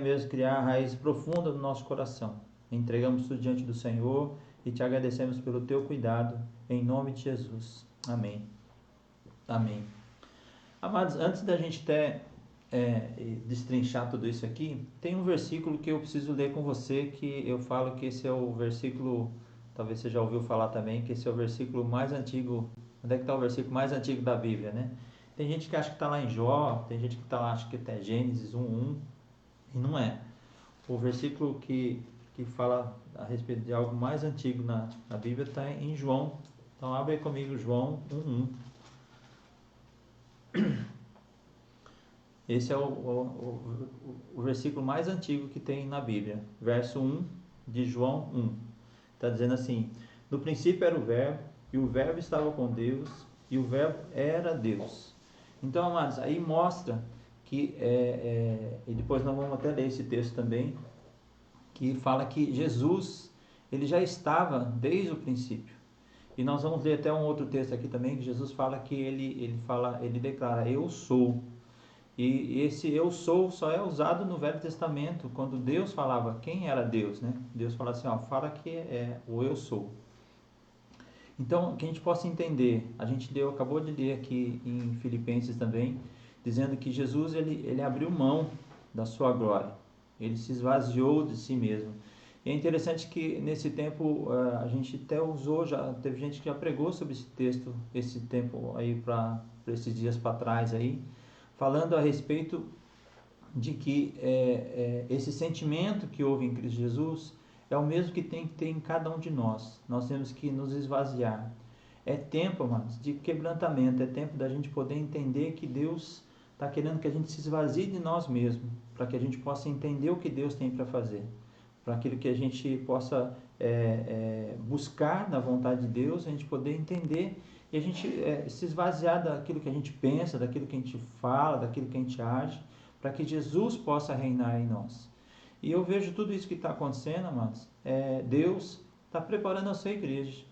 mesmo criar raiz profunda no nosso coração. Entregamos tudo diante do Senhor e te agradecemos pelo teu cuidado, em nome de Jesus. Amém. Amém. Amados, antes da gente até destrinchar tudo isso aqui, tem um versículo que eu preciso ler com você, que eu falo que esse é o versículo, talvez você já ouviu falar também, que esse é o versículo mais antigo. Onde é que está o versículo mais antigo da Bíblia, né? Tem gente que acha que está lá em Jó, tem gente que está lá, acha que até Gênesis 1:1, e não é. O versículo que fala a respeito de algo mais antigo na Bíblia está em João. Então abre aí comigo João 1:1. Esse é o versículo mais antigo que tem na Bíblia. Verso 1 de João 1. Está dizendo assim: no princípio era o Verbo, e o Verbo estava com Deus, e o Verbo era Deus. Então, amados, aí mostra que, e depois nós vamos até ler esse texto também, que fala que Jesus, ele já estava desde o princípio. E nós vamos ler até um outro texto aqui também, que Jesus fala que ele declara, eu sou. E esse eu sou só é usado no Velho Testamento, quando Deus falava quem era Deus, né? Deus fala assim, ó, fala que é o eu sou. Então, que a gente possa entender, a gente acabou de ler aqui em Filipenses também, dizendo que Jesus, ele abriu mão da sua glória, ele se esvaziou de si mesmo. E é interessante que nesse tempo a gente até usou, já teve gente que já pregou sobre esse texto, esse tempo aí para esses dias para trás aí, falando a respeito de que esse sentimento que houve em Cristo Jesus é o mesmo que tem que ter em cada um de nós. Nós temos que nos esvaziar. É tempo, amados, de quebrantamento, é tempo da gente poder entender que Deus está querendo que a gente se esvazie de nós mesmos, para que a gente possa entender o que Deus tem para fazer, para aquilo que a gente possa buscar na vontade de Deus, a gente poder entender e a gente se esvaziar daquilo que a gente pensa, daquilo que a gente fala, daquilo que a gente age, para que Jesus possa reinar em nós. E eu vejo tudo isso que está acontecendo, amados, Deus está preparando a sua igreja.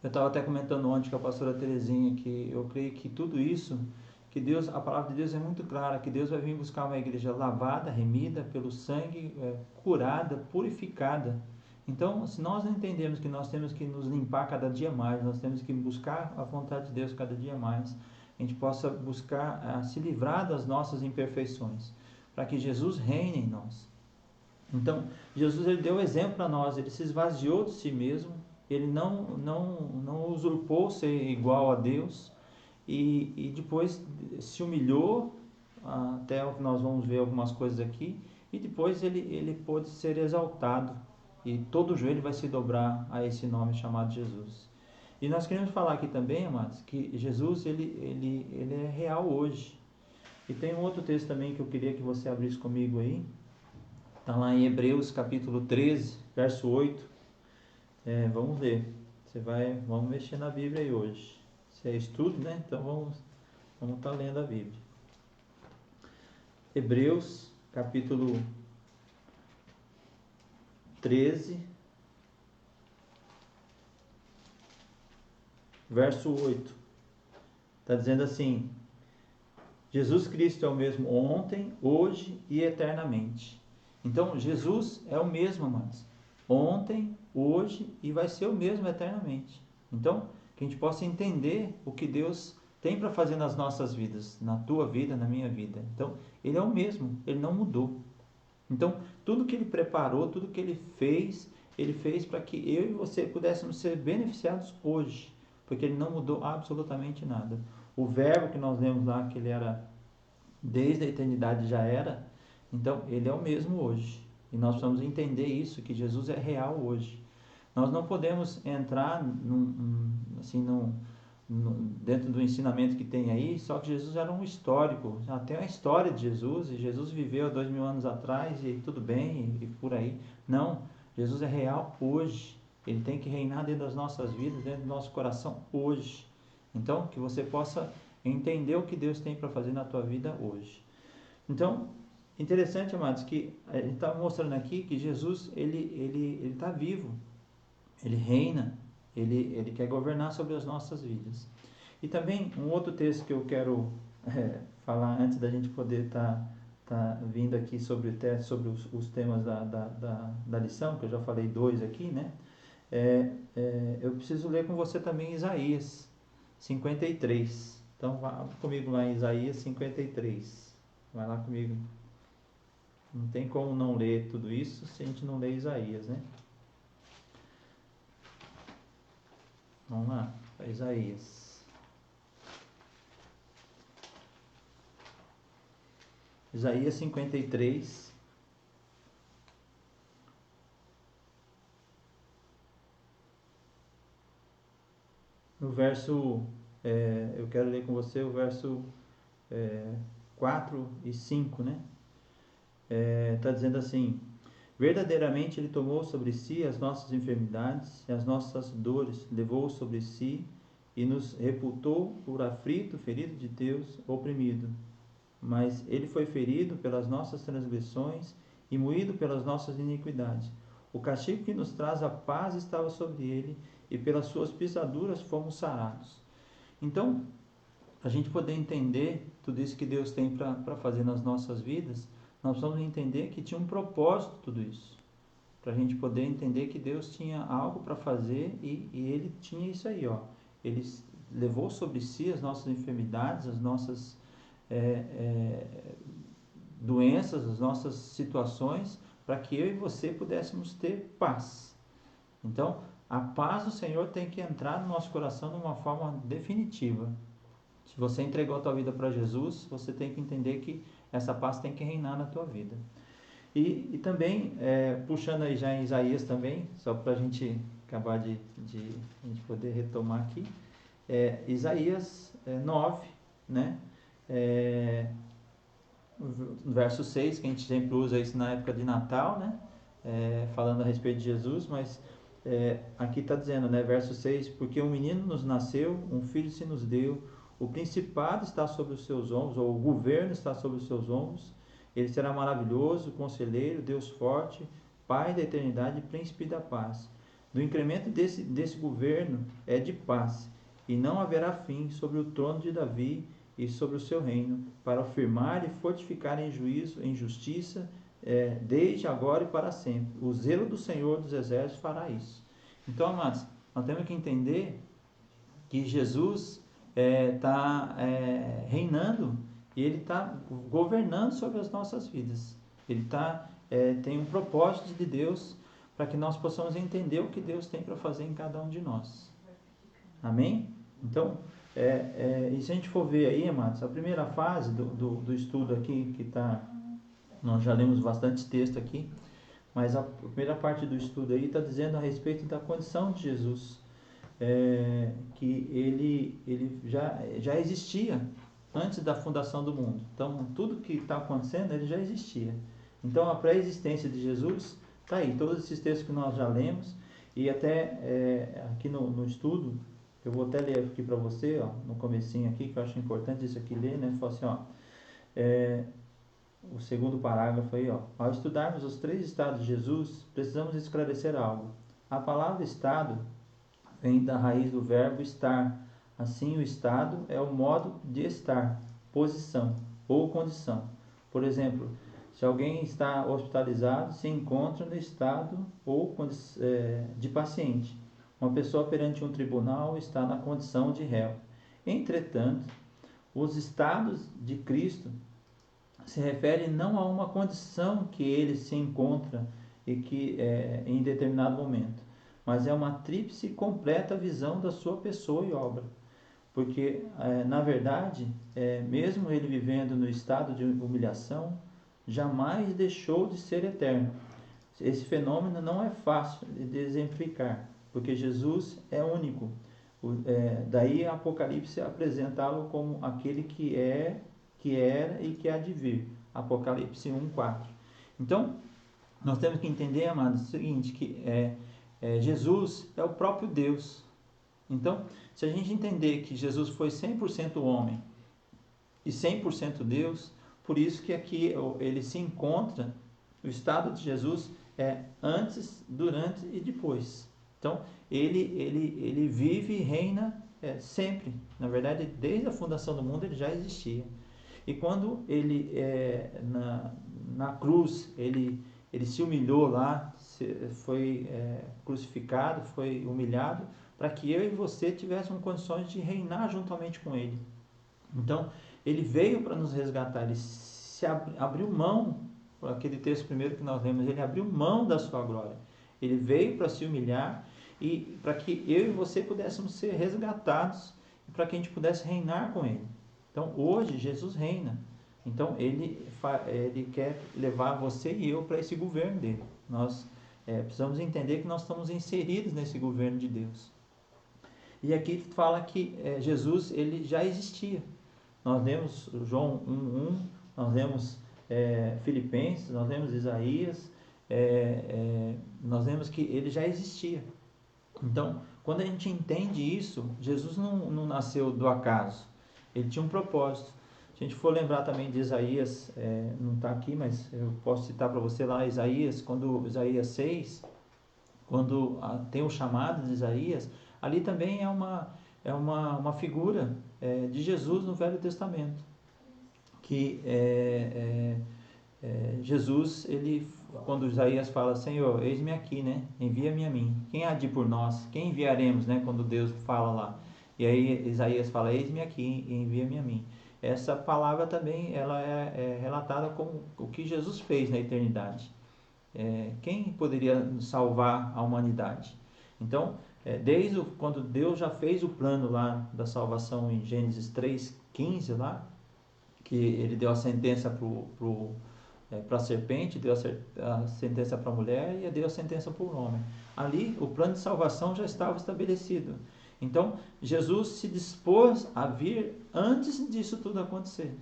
Eu estava até comentando ontem com a pastora Terezinha que eu creio que tudo isso, que Deus, a palavra de Deus é muito clara, que Deus vai vir buscar uma igreja lavada, remida pelo sangue, curada, purificada. Então, se nós não entendemos que nós temos que nos limpar cada dia mais, nós temos que buscar a vontade de Deus cada dia mais, a gente possa buscar se livrar das nossas imperfeições, para que Jesus reine em nós. Então, Jesus, ele deu exemplo para nós, ele se esvaziou de si mesmo, ele não usurpou ser igual a Deus, e depois se humilhou, até nós vamos ver algumas coisas aqui, e depois ele pôde ser exaltado, e todo joelho vai se dobrar a esse nome chamado Jesus. E nós queremos falar aqui também, amados, que Jesus ele é real hoje. E tem um outro texto também que eu queria que você abrisse comigo aí, está lá em Hebreus capítulo 13, verso 8. Vamos ler, vamos mexer na Bíblia aí hoje. Se é estudo, né? Então vamos estar lendo a Bíblia. Hebreus capítulo 13, verso 8. Está dizendo assim: Jesus Cristo é o mesmo ontem, hoje e eternamente. Então, Jesus é o mesmo, amados. Ontem, hoje e vai ser o mesmo eternamente. Então, que a gente possa entender o que Deus tem para fazer nas nossas vidas, na tua vida, na minha vida. Então, Ele é o mesmo, Ele não mudou. Então, tudo que Ele preparou, tudo que Ele fez para que eu e você pudéssemos ser beneficiados hoje, porque Ele não mudou absolutamente nada. O verbo que nós lemos lá, que Ele era desde a eternidade já era, então Ele é o mesmo hoje. E nós precisamos entender isso, que Jesus é real hoje. Nós não podemos entrar dentro do ensinamento que tem aí, só que Jesus era um histórico. Já tem a história de Jesus, e Jesus viveu 2000 anos atrás, e tudo bem, e por aí. Não, Jesus é real hoje. Ele tem que reinar dentro das nossas vidas, dentro do nosso coração hoje. Então, que você possa entender o que Deus tem para fazer na tua vida hoje. Então, interessante, amados, que a gente está mostrando aqui que Jesus, ele está vivo, ele reina, ele quer governar sobre as nossas vidas. E também, um outro texto que eu quero falar antes da gente poder estar tá vindo aqui sobre os temas da lição, que eu já falei 2 aqui, né? Eu preciso ler com você também Isaías 53. Então, vá comigo lá em Isaías 53. Vai lá comigo. Não tem como não ler tudo isso se a gente não ler Isaías, né? Vamos lá, para Isaías. Isaías 53. No verso, eu quero ler com você o verso 4 e 5, né? Está dizendo assim: verdadeiramente Ele tomou sobre si as nossas enfermidades e as nossas dores, levou sobre si e nos reputou por aflito, ferido de Deus, oprimido. Mas Ele foi ferido pelas nossas transgressões e moído pelas nossas iniquidades. O castigo que nos traz a paz estava sobre Ele, e pelas suas pisaduras fomos sarados. Então, a gente poder entender tudo isso que Deus tem para fazer nas nossas vidas, nós vamos entender que tinha um propósito tudo isso. Para a gente poder entender que Deus tinha algo para fazer e Ele tinha isso aí, ó. Ele levou sobre si as nossas enfermidades, as nossas doenças, as nossas situações, para que eu e você pudéssemos ter paz. Então, a paz do Senhor tem que entrar no nosso coração de uma forma definitiva. Se você entregou a tua vida para Jesus, você tem que entender que essa paz tem que reinar na tua vida. E também, puxando aí já em Isaías também, só para a gente acabar de a gente poder retomar aqui, Isaías 9, né? Verso 6, que a gente sempre usa isso na época de Natal, né? Falando a respeito de Jesus, mas aqui está dizendo, né? Verso 6, porque um menino nos nasceu, um filho se nos deu, o principado está sobre os seus ombros, ou o governo está sobre os seus ombros. Ele será maravilhoso, conselheiro, Deus forte, Pai da eternidade e príncipe da paz. Do incremento desse governo é de paz, e não haverá fim sobre o trono de Davi e sobre o seu reino, para afirmar e fortificar em juízo, em justiça, desde agora e para sempre. O zelo do Senhor dos Exércitos fará isso. Então, amados, nós temos que entender que Jesus está reinando e Ele está governando sobre as nossas vidas. Ele tem um propósito de Deus para que nós possamos entender o que Deus tem para fazer em cada um de nós. Amém? Então, e se a gente for ver aí, amados, a primeira fase do estudo aqui, que nós já lemos bastante texto aqui, mas a primeira parte do estudo aí está dizendo a respeito da condição de Jesus, que ele já existia antes da fundação do mundo. Então, tudo que está acontecendo, ele já existia. Então, a pré-existência de Jesus está aí, todos esses textos que nós já lemos, e até aqui no estudo, eu vou até ler aqui para você, ó, no comecinho aqui, que eu acho importante isso aqui ler, né? Fala assim, ó, o segundo parágrafo aí, ó. Ao estudarmos os 3 estados de Jesus, precisamos esclarecer algo. A palavra estado vem da raiz do verbo estar. Assim, o estado é o modo de estar, posição ou condição. Por exemplo, se alguém está hospitalizado, se encontra no estado ou de paciente. Uma pessoa perante um tribunal está na condição de réu. Entretanto, os estados de Cristo se referem não a uma condição que ele se encontra e que em determinado momento, mas é uma tríplice completa visão da sua pessoa e obra. Porque, na verdade, mesmo ele vivendo no estado de humilhação, jamais deixou de ser eterno. Esse fenômeno não é fácil de exemplificar, porque Jesus é único. Daí Apocalipse apresentá-lo como aquele que era e que há de vir. Apocalipse 1:4. Então, nós temos que entender, amados, o seguinte, que Jesus é o próprio Deus. Então, se a gente entender que Jesus foi 100% homem e 100% Deus, por isso que aqui ele se encontra, o estado de Jesus antes, durante e depois. Então, ele vive e reina sempre. Na verdade, desde a fundação do mundo ele já existia. E quando ele, na cruz, ele se humilhou lá, foi crucificado, foi humilhado, para que eu e você tivéssemos condições de reinar juntamente com ele. Então, ele veio para nos resgatar, ele abriu mão, aquele texto primeiro que nós lemos, ele abriu mão da sua glória. Ele veio para se humilhar e para que eu e você pudéssemos ser resgatados e para que a gente pudesse reinar com ele. Então, hoje, Jesus reina. Então, ele quer levar você e eu para esse governo dele. Nós precisamos entender que nós estamos inseridos nesse governo de Deus. E aqui fala que Jesus ele já existia. Nós lemos João 1:1, nós lemos Filipenses, nós lemos Isaías, nós lemos que ele já existia. Então, quando a gente entende isso, Jesus não nasceu do acaso, ele tinha um propósito. Se a gente for lembrar também de Isaías, não está aqui, mas eu posso citar para você lá Isaías, quando Isaías 6, quando tem o chamado de Isaías, ali também é uma figura de Jesus no Velho Testamento, que Jesus, ele, quando Isaías fala, Senhor, eis-me aqui, né? Envia-me a mim. Quem há de ir por nós? Quem enviaremos, né? Quando Deus fala lá. E aí Isaías fala, eis-me aqui, envia-me a mim. Essa palavra também ela é relatada como o que Jesus fez na eternidade. Quem poderia salvar a humanidade? Então, desde quando Deus já fez o plano lá da salvação em Gênesis 3:15 lá, que ele deu a sentença para a serpente, deu a sentença para a mulher e deu a sentença para o homem. Ali o plano de salvação já estava estabelecido. Então, Jesus se dispôs a vir antes disso tudo acontecer.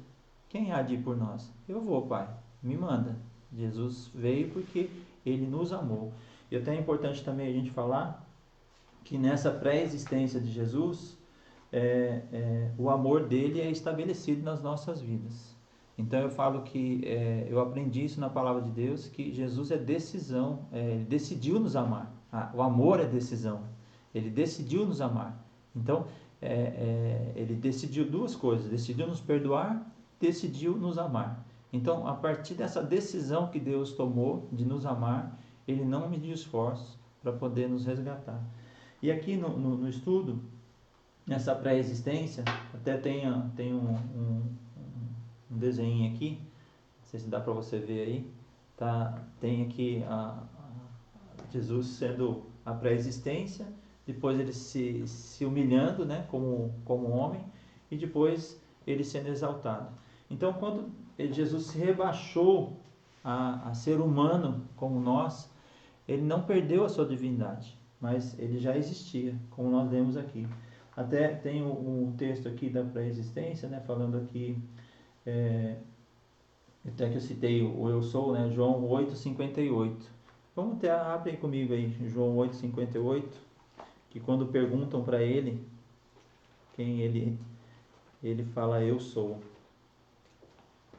Quem há de ir por nós? Eu vou, Pai, me manda. Jesus veio porque ele nos amou. E até é importante também a gente falar que nessa pré-existência de Jesus, o amor dele é estabelecido nas nossas vidas. Então eu falo que eu aprendi isso na palavra de Deus, que Jesus é decisão, ele decidiu nos amar. O amor é decisão. Ele decidiu nos amar. Então ele decidiu duas coisas: decidiu nos perdoar, decidiu nos amar. Então, a partir dessa decisão que Deus tomou de nos amar, ele não mediu esforços para poder nos resgatar. E aqui no estudo, nessa pré-existência, até tem um desenho aqui, não sei se dá para você ver aí, tá? Tem aqui Jesus sendo a pré-existência, depois ele se humilhando, né, como homem, e depois ele sendo exaltado. Então, quando Jesus se rebaixou a ser humano como nós, ele não perdeu a sua divindade, mas ele já existia, como nós lemos aqui. Até tem um texto aqui da pré-existência, né, falando aqui, até que eu citei o eu sou, né, João 8:58. Vamos abre comigo aí, João 8:58, que quando perguntam para ele quem ele fala eu sou.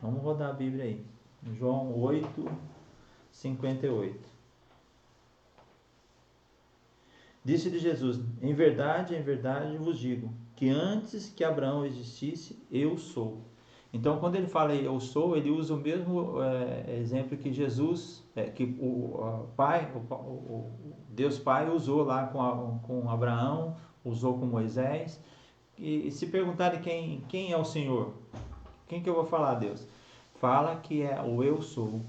Vamos rodar a Bíblia aí. João 8:58. Disse-lhe Jesus: em verdade vos digo, que antes que Abraão existisse, eu sou. Então, quando ele fala eu sou, ele usa o mesmo exemplo que Jesus, que o Pai, o Deus Pai usou lá com Abraão, usou com Moisés. E se perguntarem quem é o Senhor, quem que eu vou falar, Deus? Fala que é o eu sou.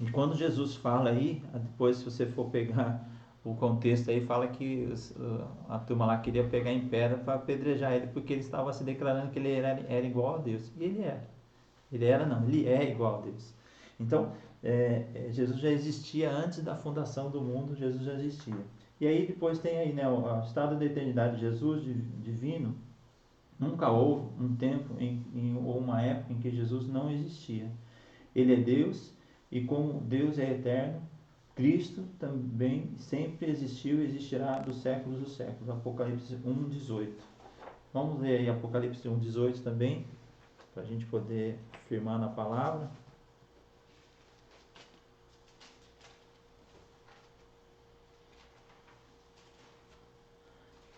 E quando Jesus fala aí, depois se você for pegar o contexto aí, fala que a turma lá queria pegar em pedra para apedrejar ele, porque ele estava se declarando que ele era igual a Deus. E ele era. Ele é igual a Deus. Então, Jesus já existia antes da fundação do mundo, Jesus já existia. E aí depois tem aí, né, o estado da eternidade de Jesus, divino. Nunca houve um tempo ou uma época em que Jesus não existia. Ele é Deus, e como Deus é eterno, Cristo também sempre existiu e existirá dos séculos dos séculos. Apocalipse 1:18. Vamos ler aí Apocalipse 1:18 também, para a gente poder firmar na palavra.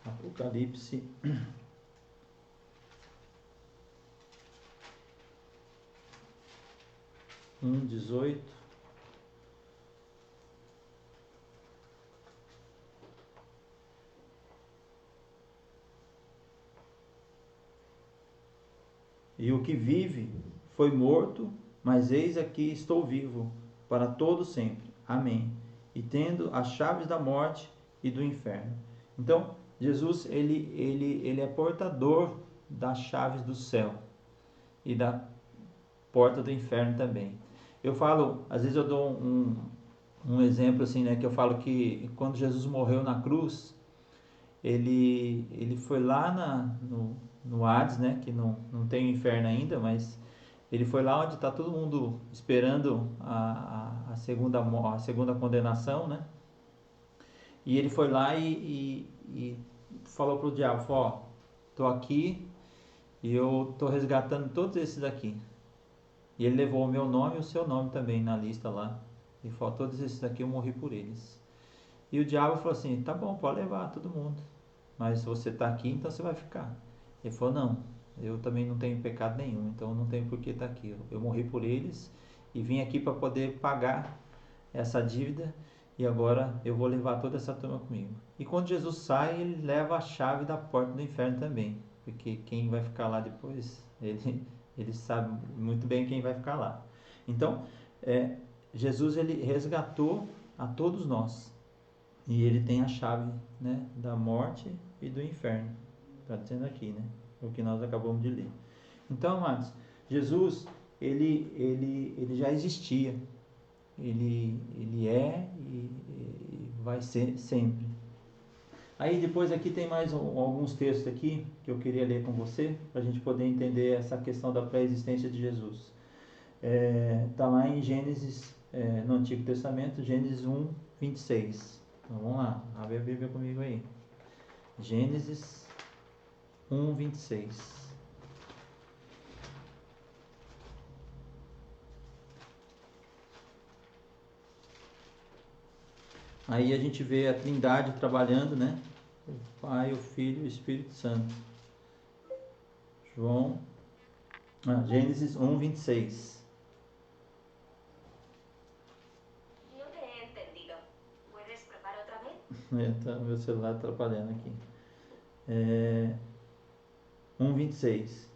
Apocalipse 1:18. E o que vive foi morto, mas eis aqui estou vivo, para todo sempre. Amém. E tendo as chaves da morte e do inferno. Então, Jesus, ele é portador das chaves do céu e da porta do inferno também. Eu falo, às vezes eu dou um exemplo assim, né, que eu falo que quando Jesus morreu na cruz, ele foi lá no Hades, né, que não tem o inferno ainda, mas ele foi lá onde está todo mundo esperando a segunda condenação, né? E ele foi lá e falou para o diabo, ó, tô aqui e eu tô resgatando todos esses aqui. E ele levou o meu nome e o seu nome também na lista lá. E falou, todos esses aqui eu morri por eles. E o diabo falou assim, tá bom, pode levar todo mundo. Mas você está aqui, então você vai ficar. Ele falou, não, eu também não tenho pecado nenhum, então não tenho por que estar aqui. Eu morri por eles e vim aqui para poder pagar essa dívida e agora eu vou levar toda essa turma comigo. E quando Jesus sai, ele leva a chave da porta do inferno também, porque quem vai ficar lá depois, ele sabe muito bem quem vai ficar lá. Então, Jesus ele resgatou a todos nós. E ele tem a chave, né, da morte e do inferno. Está dizendo aqui, né? O que nós acabamos de ler. Então, amados, Jesus, ele já existia. Ele é e vai ser sempre. Aí depois aqui tem mais alguns textos aqui que eu queria ler com você, para a gente poder entender essa questão da pré-existência de Jesus. Está lá em Gênesis, no Antigo Testamento, Gênesis 1:26. Então vamos lá, abre a Bíblia comigo aí. Gênesis 1:26. Aí a gente vê a Trindade trabalhando, né? O Pai, o Filho e o Espírito Santo. Gênesis 1:26. No te he entendido. ¿Puedes probar otra vez? Tá meu celular atrapalhando aqui. 1:26.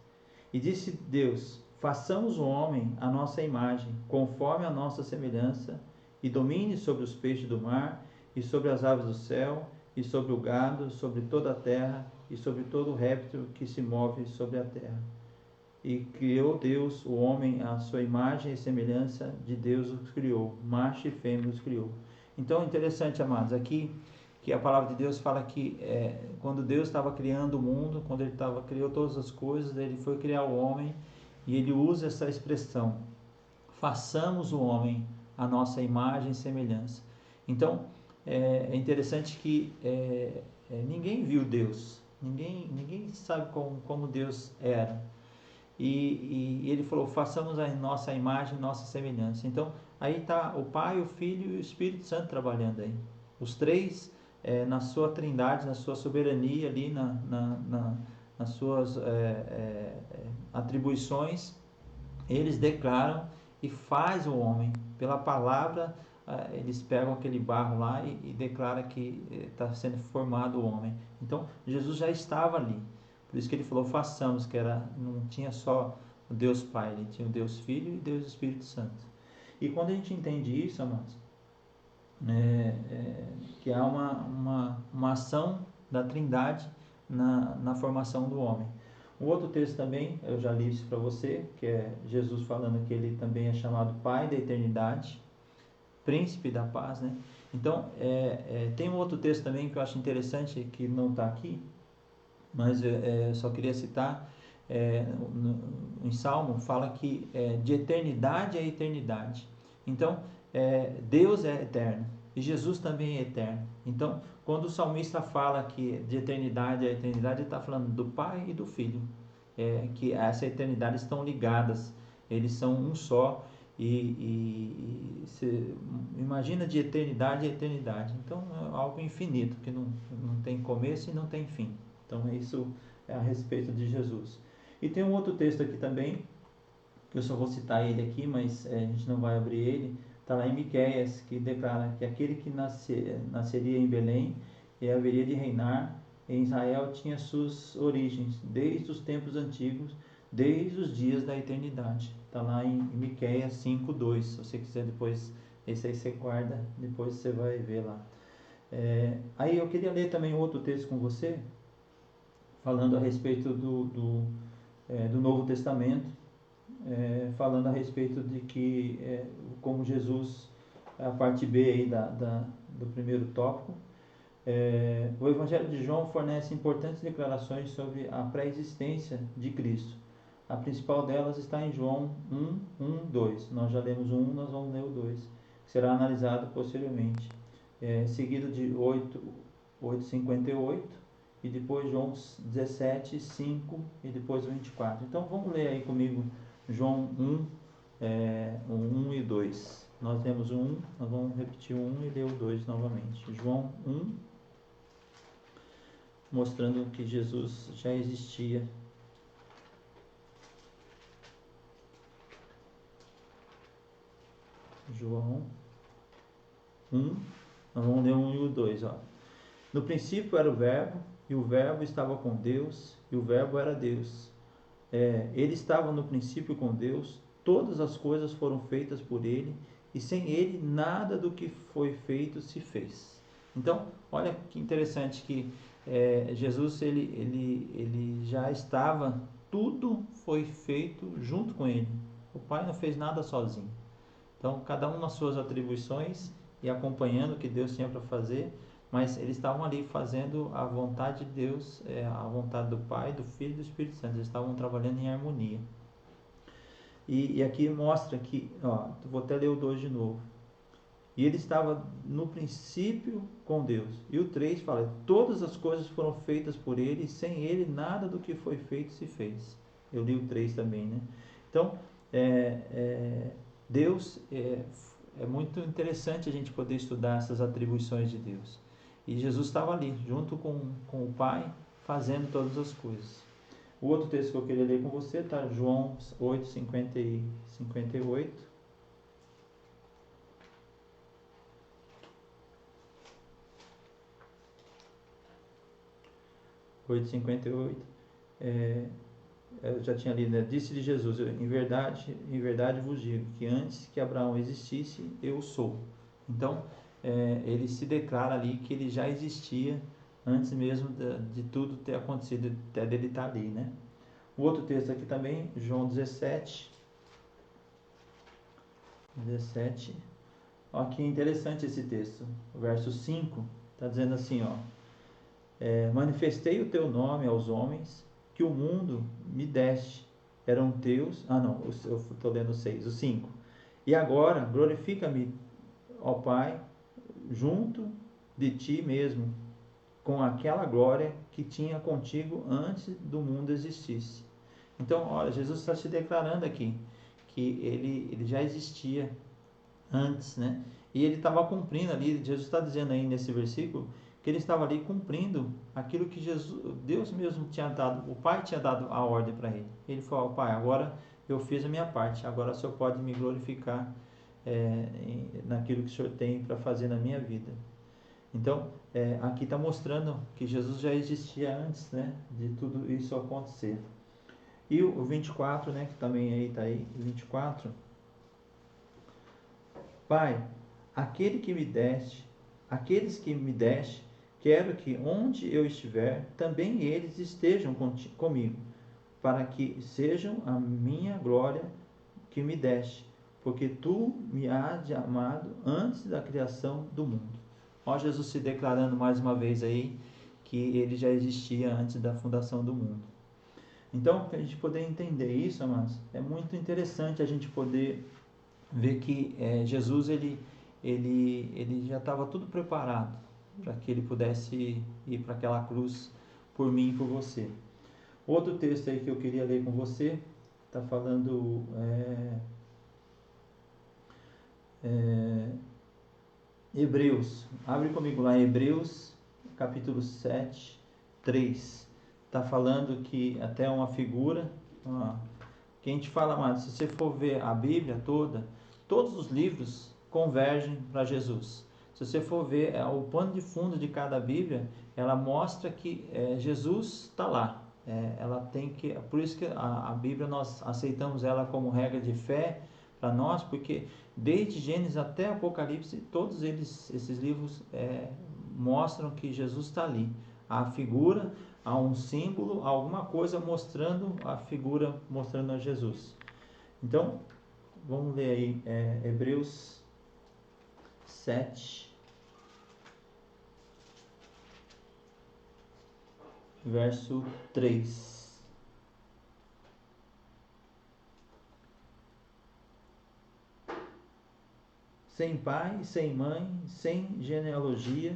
E disse Deus: façamos o homem à nossa imagem, conforme a nossa semelhança, e domine sobre os peixes do mar, e sobre as aves do céu, e sobre o gado, sobre toda a terra, e sobre todo réptil que se move sobre a terra. E criou Deus o homem à sua imagem e semelhança de Deus os criou, macho e fêmea os criou. Então, interessante, amados, aqui que a palavra de Deus fala que quando Deus estava criando o mundo, quando ele criou todas as coisas, ele foi criar o homem e ele usa essa expressão, façamos o homem à nossa imagem e semelhança. Então, é interessante que ninguém viu Deus, ninguém sabe como Deus era. E ele falou, façamos a nossa imagem, nossa semelhança. Então, aí está o Pai, o Filho e o Espírito Santo trabalhando aí. Os três, na sua trindade, na sua soberania ali, nas suas atribuições, eles declaram e faz o homem. Pela palavra, eles pegam aquele barro lá e declaram que está sendo formado o homem. Então, Jesus já estava ali. Por isso que ele falou, façamos, que não tinha só o Deus Pai, ele tinha o Deus Filho e Deus Espírito Santo. E quando a gente entende isso, amados, que há uma ação da Trindade na formação do homem. Um outro texto também, eu já li isso para você, que é Jesus falando que ele também é chamado Pai da Eternidade, Príncipe da Paz, né? Então, tem um outro texto também que eu acho interessante, que não está aqui, mas só queria citar, em Salmo fala que de eternidade a eternidade. Então, Deus é eterno e Jesus também é eterno. Então, quando o salmista fala que de eternidade a eternidade, ele está falando do Pai e do Filho, que essa eternidade estão ligadas, eles são um só. Você imagina de eternidade a eternidade. Então, é algo infinito, que não tem começo e não tem fim. Então, isso é a respeito de Jesus. E tem um outro texto aqui também, eu só vou citar ele aqui, mas a gente não vai abrir ele. Está lá em Miqueias, que declara que aquele que nasceria em Belém e haveria de reinar em Israel tinha suas origens desde os tempos antigos, desde os dias da eternidade. Está lá em Miqueias 5:2. Se você quiser depois, esse aí você guarda, depois você vai ver lá. Aí eu queria ler também outro texto com você, falando a respeito do Novo Testamento, falando a respeito de que, como Jesus, a parte B aí do primeiro tópico, o Evangelho de João fornece importantes declarações sobre a pré-existência de Cristo. A principal delas está em João 1:2. Nós já lemos o 1, nós vamos ler o 2, que será analisado posteriormente. Seguido de 8:58 e depois João 17:5 e depois 24. Então vamos ler aí comigo João 1, 1 e 2. Nós lemos o 1, nós vamos repetir o 1 e ler o 2 novamente. João 1, mostrando que Jesus já existia. João 1, nós vamos ler o 1 e o 2. No princípio era o Verbo, e o Verbo estava com Deus, e o Verbo era Deus. Ele estava no princípio com Deus, todas as coisas foram feitas por ele, e sem ele nada do que foi feito se fez. Então, olha que interessante que Jesus ele já estava, tudo foi feito junto com ele. O Pai não fez nada sozinho. Então, cada um nas suas atribuições e acompanhando o que Deus tinha para fazer, mas eles estavam ali fazendo a vontade de Deus, a vontade do Pai, do Filho e do Espírito Santo. Eles estavam trabalhando em harmonia. E aqui mostra que, vou até ler o 2 de novo. E ele estava no princípio com Deus. E o 3 fala, todas as coisas foram feitas por ele, e sem ele nada do que foi feito se fez. Eu li o 3 também, né? Então, Deus, é muito interessante a gente poder estudar essas atribuições de Deus. E Jesus estava ali, junto com o Pai, fazendo todas as coisas. O outro texto que eu queria ler com você está João 8, 50 e 58. 8:58, eu já tinha lido, né? Disse-lhe Jesus, em verdade vos digo, que antes que Abraão existisse, eu sou. Então, ele se declara ali que ele já existia antes mesmo de tudo ter acontecido, até dele estar ali, né? O outro texto aqui também, João 17. Olha que interessante esse texto. O verso 5 está dizendo assim, manifestei o teu nome aos homens, que o mundo me deste, eram teus. Eu estou lendo o 6, o 5. E agora glorifica-me, ó Pai, junto de ti mesmo, com aquela glória que tinha contigo antes do mundo existisse. Então, olha, Jesus está se declarando aqui que ele já existia antes, né? E ele estava cumprindo ali, Jesus está dizendo aí nesse versículo, que ele estava ali cumprindo aquilo que Deus mesmo tinha dado, o Pai tinha dado a ordem para ele. Ele falou, Pai, agora eu fiz a minha parte, agora o Senhor pode me glorificar naquilo que o Senhor tem para fazer na minha vida. Então, aqui está mostrando que Jesus já existia antes, né, de tudo isso acontecer. E o 24, né, que também está aí, 24. Pai, aqueles que me deste, quero que onde eu estiver, também eles estejam comigo, para que sejam a minha glória que me deste, porque tu me has amado antes da criação do mundo. Ó, Jesus se declarando mais uma vez aí que ele já existia antes da fundação do mundo. Então, para a gente poder entender isso, amados, é muito interessante a gente poder ver que Jesus ele já estava tudo preparado para que ele pudesse ir para aquela cruz por mim e por você. Outro texto aí que eu queria ler com você está falando Hebreus. Abre comigo lá, Hebreus capítulo 7, 3. Está falando que até uma figura, que a gente fala, mas se você for ver a Bíblia toda, todos os livros convergem para Jesus. Se você for ver o pano de fundo de cada Bíblia, ela mostra que Jesus está lá. Ela tem que, por isso que a Bíblia nós aceitamos ela como regra de fé para nós, porque desde Gênesis até Apocalipse, todos esses livros mostram que Jesus está ali. A figura, há um símbolo, alguma coisa mostrando a figura, mostrando a Jesus. Então, vamos ler aí Hebreus 7, verso 3. Sem pai, sem mãe, sem genealogia,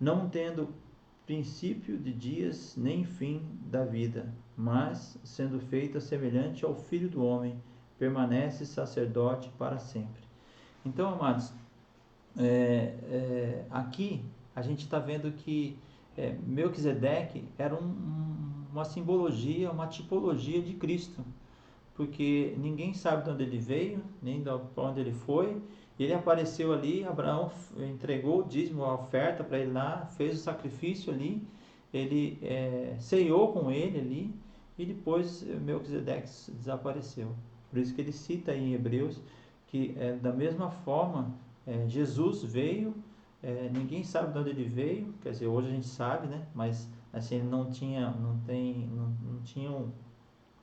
não tendo princípio de dias nem fim da vida, mas sendo feita semelhante ao Filho do Homem, permanece sacerdote para sempre. Então, amados, aqui a gente está vendo que Melquisedeque era uma simbologia, uma tipologia de Cristo, porque ninguém sabe de onde ele veio, nem para onde ele foi. Ele apareceu ali, Abraão entregou o dízimo, a oferta para ele lá, fez o sacrifício ali, ele ceiou com ele ali, e depois Melquisedeque desapareceu. Por isso que ele cita aí em Hebreus que da mesma forma Jesus veio, ninguém sabe de onde ele veio, quer dizer, hoje a gente sabe, né? Mas assim, ele não tinha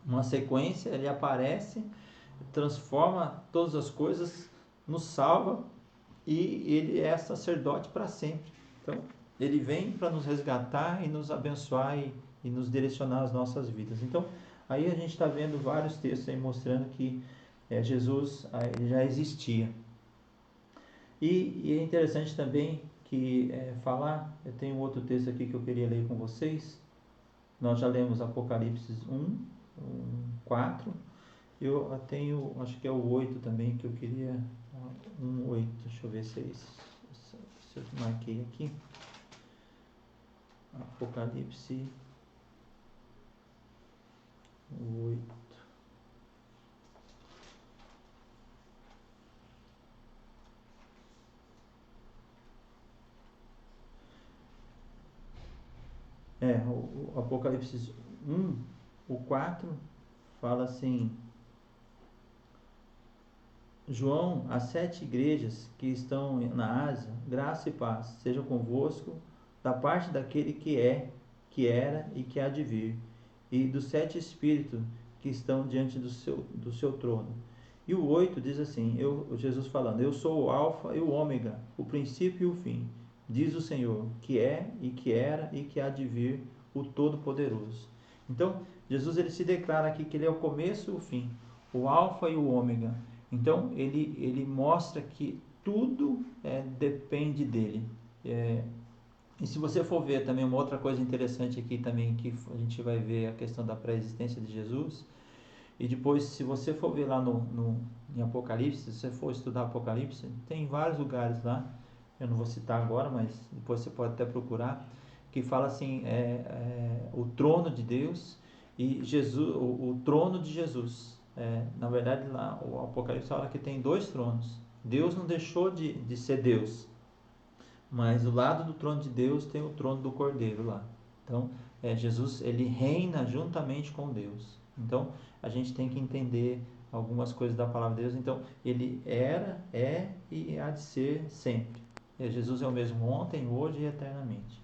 uma sequência, ele aparece, transforma todas as coisas, nos salva e ele é sacerdote para sempre. Então, ele vem para nos resgatar e nos abençoar e nos direcionar as nossas vidas. Então, aí a gente está vendo vários textos aí mostrando que Jesus ele já existia. E é interessante também que eu tenho outro texto aqui que eu queria ler com vocês. Nós já lemos Apocalipse 4. Eu tenho, acho que é o 8 também, que eu queria. 8, deixa eu ver se eu marquei aqui. Apocalipse 8. O Apocalipse 1, o 4, fala assim: João, as 7 igrejas que estão na Ásia, graça e paz sejam convosco, da parte daquele que é, que era e que há de vir, e dos 7 espíritos que estão diante do seu trono. E o 8 diz assim, Jesus falando: eu sou o alfa e o ômega, o princípio e o fim, diz o Senhor, que é e que era e que há de vir, o Todo-Poderoso. Então, Jesus ele se declara aqui que ele é o começo e o fim, o alfa e o ômega. Então, ele mostra que tudo depende dele. E se você for ver também uma outra coisa interessante aqui também, que a gente vai ver a questão da pré-existência de Jesus. E depois, se você for ver lá em Apocalipse, se você for estudar Apocalipse, tem vários lugares lá, eu não vou citar agora, mas depois você pode até procurar, que fala assim, o trono de Deus e Jesus, o trono de Jesus. Na verdade, lá o Apocalipse fala que tem 2 tronos. Deus não deixou de ser Deus, mas do lado do trono de Deus tem o trono do Cordeiro lá. Então, Jesus ele reina juntamente com Deus. Então, a gente tem que entender algumas coisas da palavra de Deus. Então, ele era, e há de ser sempre. Jesus é o mesmo ontem, hoje e eternamente.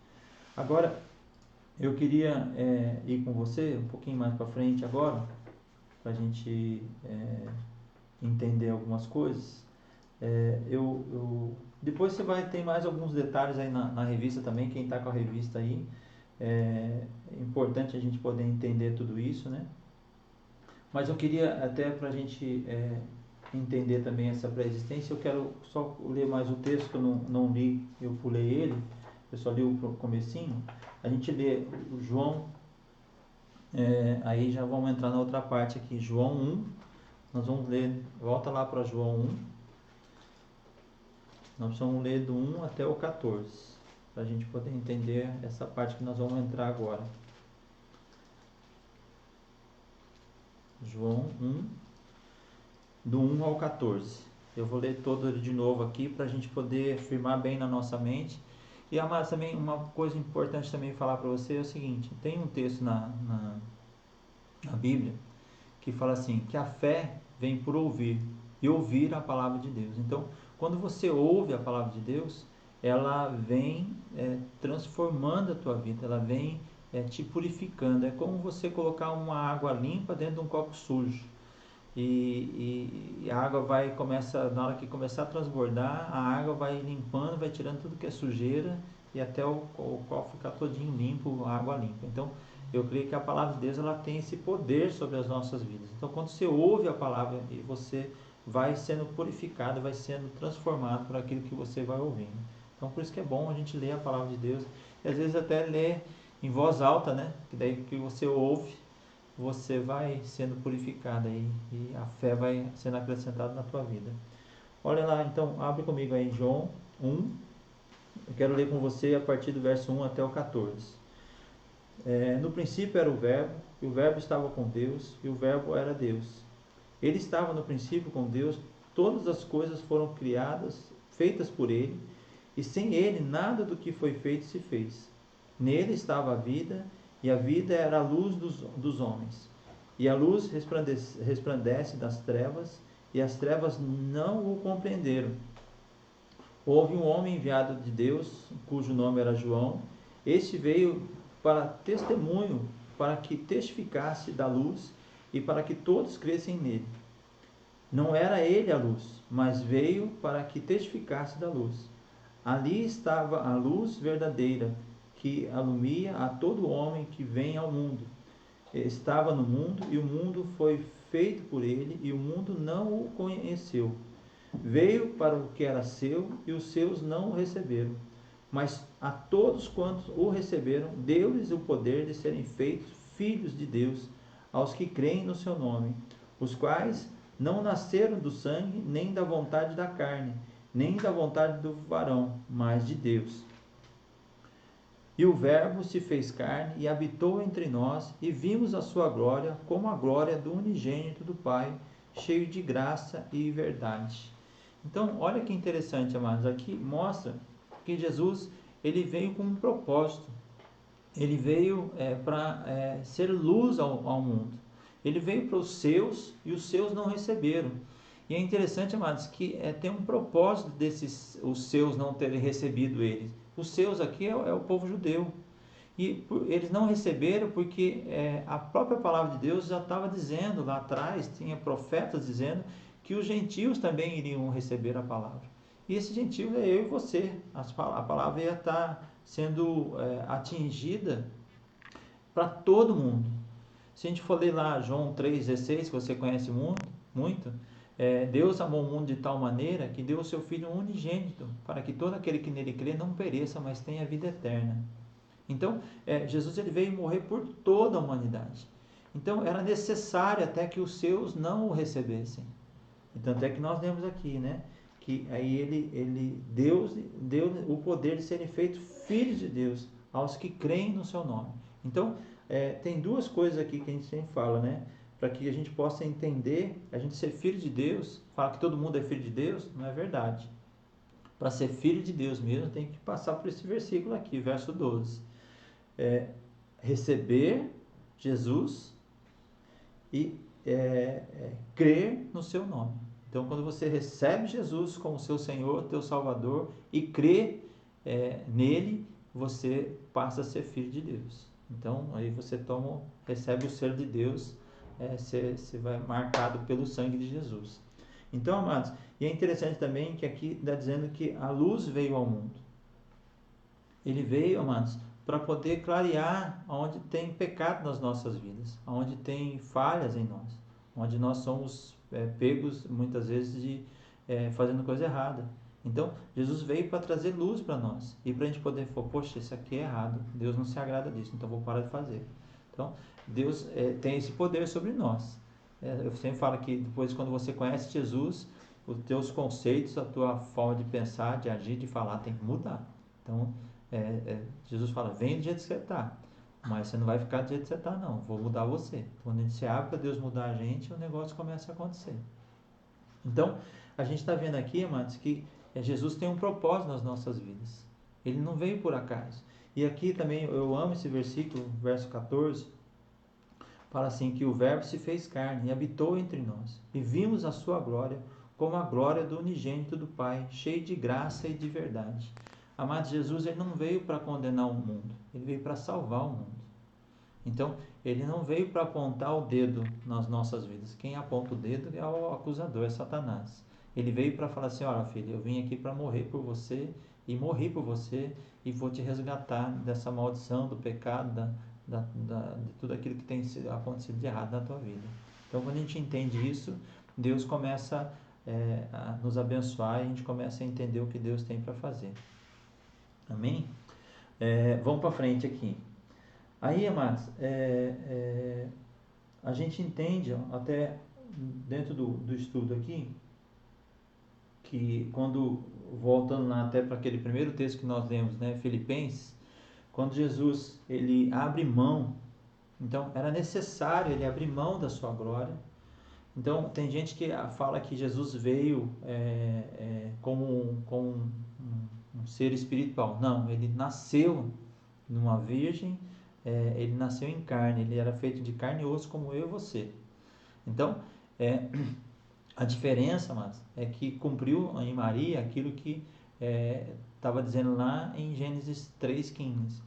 Agora, eu queria ir com você um pouquinho mais para frente agora, para a gente entender algumas coisas. Depois você vai ter mais alguns detalhes aí na revista também, quem está com a revista aí. É importante a gente poder entender tudo isso, né? Mas eu queria até para a gente entender também essa pré-existência, eu quero só ler mais o texto que eu não li, eu pulei ele, eu só li o comecinho. A gente lê o João, aí já vamos entrar na outra parte aqui, João 1, nós vamos ler, volta lá para João 1, nós vamos ler do 1 até o 14, para a gente poder entender essa parte que nós vamos entrar agora. João 1, do 1 ao 14. Eu vou ler todo ele de novo aqui para a gente poder firmar bem na nossa mente. E, amados, também uma coisa importante também falar para você é o seguinte: tem um texto na Bíblia que fala assim, que a fé vem por ouvir, e ouvir a palavra de Deus. Então, quando você ouve a palavra de Deus, ela vem transformando a tua vida, ela vem te purificando. É como você colocar uma água limpa dentro de um copo sujo. E a água na hora que começar a transbordar, a água vai limpando, vai tirando tudo que é sujeira, e até o copo ficar todinho limpo, a água limpa. Então, eu creio que a palavra de Deus, ela tem esse poder sobre as nossas vidas. Então, quando você ouve a palavra, você vai sendo purificado, vai sendo transformado por aquilo que você vai ouvindo. Então, por isso que é bom a gente ler a palavra de Deus, e às vezes até ler em voz alta, né? Que daí que você ouve, você vai sendo purificado aí, e a fé vai sendo acrescentada na tua vida. Olha lá, então, abre comigo aí em João 1. Eu quero ler com você a partir do verso 1 até o 14. No princípio era o Verbo, e o Verbo estava com Deus, e o Verbo era Deus. Ele estava no princípio com Deus, todas as coisas foram criadas, feitas por ele, e sem ele nada do que foi feito se fez. Nele estava a vida, e a vida era a luz dos homens. E a luz resplandece das trevas, e as trevas não o compreenderam. Houve um homem enviado de Deus, cujo nome era João. Este veio para testemunho, para que testificasse da luz e para que todos crescem nele. Não era ele a luz, mas veio para que testificasse da luz. Ali estava a luz verdadeira, que alumia a todo homem que vem ao mundo. Estava no mundo, e o mundo foi feito por ele, e o mundo não o conheceu. Veio para o que era seu, e os seus não o receberam. Mas a todos quantos o receberam, deu-lhes o poder de serem feitos filhos de Deus, aos que creem no seu nome, os quais não nasceram do sangue, nem da vontade da carne, nem da vontade do varão, mas de Deus. E o Verbo se fez carne e habitou entre nós, e vimos a sua glória como a glória do unigênito do Pai, cheio de graça e verdade. Então, olha que interessante, amados, aqui mostra que Jesus, ele veio com um propósito. Ele veio para ser luz ao mundo. Ele veio para os seus, e os seus não receberam. E é interessante, amados, que tem um propósito os seus não terem recebido ele. Os seus aqui é o povo judeu. E eles não receberam porque a própria palavra de Deus já estava dizendo lá atrás, tinha profetas dizendo que os gentios também iriam receber a palavra. E esse gentio é eu e você. A palavra ia estar sendo atingida para todo mundo. Se a gente for ler lá João 3,16, que você conhece muito, Deus amou o mundo de tal maneira que deu o seu Filho unigênito, para que todo aquele que nele crê não pereça, mas tenha vida eterna. Então, Jesus ele veio morrer por toda a humanidade. Então, era necessário até que os seus não o recebessem. Então, até que nós lemos aqui, né? Que aí Deus deu o poder de serem feitos filhos de Deus aos que creem no seu nome. Então, tem duas coisas aqui que a gente sempre fala, né? Para que a gente possa entender, a gente ser filho de Deus, falar que todo mundo é filho de Deus, não é verdade. Para ser filho de Deus mesmo, tem que passar por esse versículo aqui, verso 12. Receber Jesus e crer no seu nome. Então, quando você recebe Jesus como seu Senhor, teu Salvador, e crê nele, você passa a ser filho de Deus. Então, aí você recebe o ser de Deus, você vai marcado pelo sangue de Jesus. Então, amados, e é interessante também que aqui está dizendo que a luz veio ao mundo. Ele veio, amados, para poder clarear onde tem pecado nas nossas vidas, onde tem falhas em nós, onde nós somos pegos muitas vezes de fazendo coisa errada. Então, Jesus veio para trazer luz para nós, e para a gente poder falar, poxa, isso aqui é errado, Deus não se agrada disso, então vou parar de fazer. Então, Deus tem esse poder sobre nós. Eu sempre falo que depois, quando você conhece Jesus, os teus conceitos, a tua forma de pensar, de agir, de falar, tem que mudar. Então, Jesus fala, vem do jeito que você está. Mas você não vai ficar do jeito que você está, não. Vou mudar você. Quando a gente se abre para Deus mudar a gente, o negócio começa a acontecer. Então, a gente está vendo aqui, amados, que Jesus tem um propósito nas nossas vidas. Ele não veio por acaso. E aqui também, eu amo esse versículo, verso 14, fala assim, que o Verbo se fez carne e habitou entre nós. E vimos a sua glória, como a glória do unigênito do Pai, cheio de graça e de verdade. Amado, Jesus, ele não veio para condenar o mundo, ele veio para salvar o mundo. Então, ele não veio para apontar o dedo nas nossas vidas. Quem aponta o dedo é o acusador, é Satanás. Ele veio para falar assim, olha filho, eu vim aqui para morrer por você, e morri por você, e vou te resgatar dessa maldição, do pecado, de tudo aquilo que tem acontecido de errado na tua vida. Então, quando a gente entende isso, Deus começa a nos abençoar, e a gente começa a entender o que Deus tem para fazer. Amém? Vamos para frente aqui. Aí, amados, a gente entende, ó, até dentro do estudo aqui, que quando, voltando lá até para aquele primeiro texto que nós lemos, né, Filipenses, quando Jesus, ele abre mão, então era necessário ele abrir mão da sua glória. Então, tem gente que fala que Jesus veio como um ser espiritual. Não, ele nasceu numa virgem, ele nasceu em carne, ele era feito de carne e osso como eu e você. Então, a diferença, mas, é que cumpriu em Maria aquilo que estava dizendo lá em Gênesis 3,15.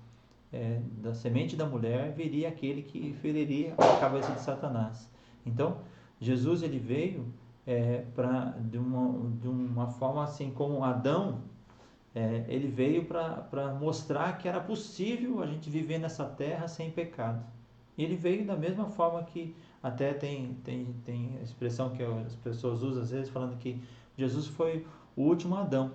Da semente da mulher viria aquele que feriria a cabeça de Satanás. Então, Jesus ele veio de uma forma assim como Adão, ele veio para mostrar que era possível a gente viver nessa terra sem pecado. E ele veio da mesma forma que até tem a expressão que as pessoas usam às vezes, falando que Jesus foi o último Adão.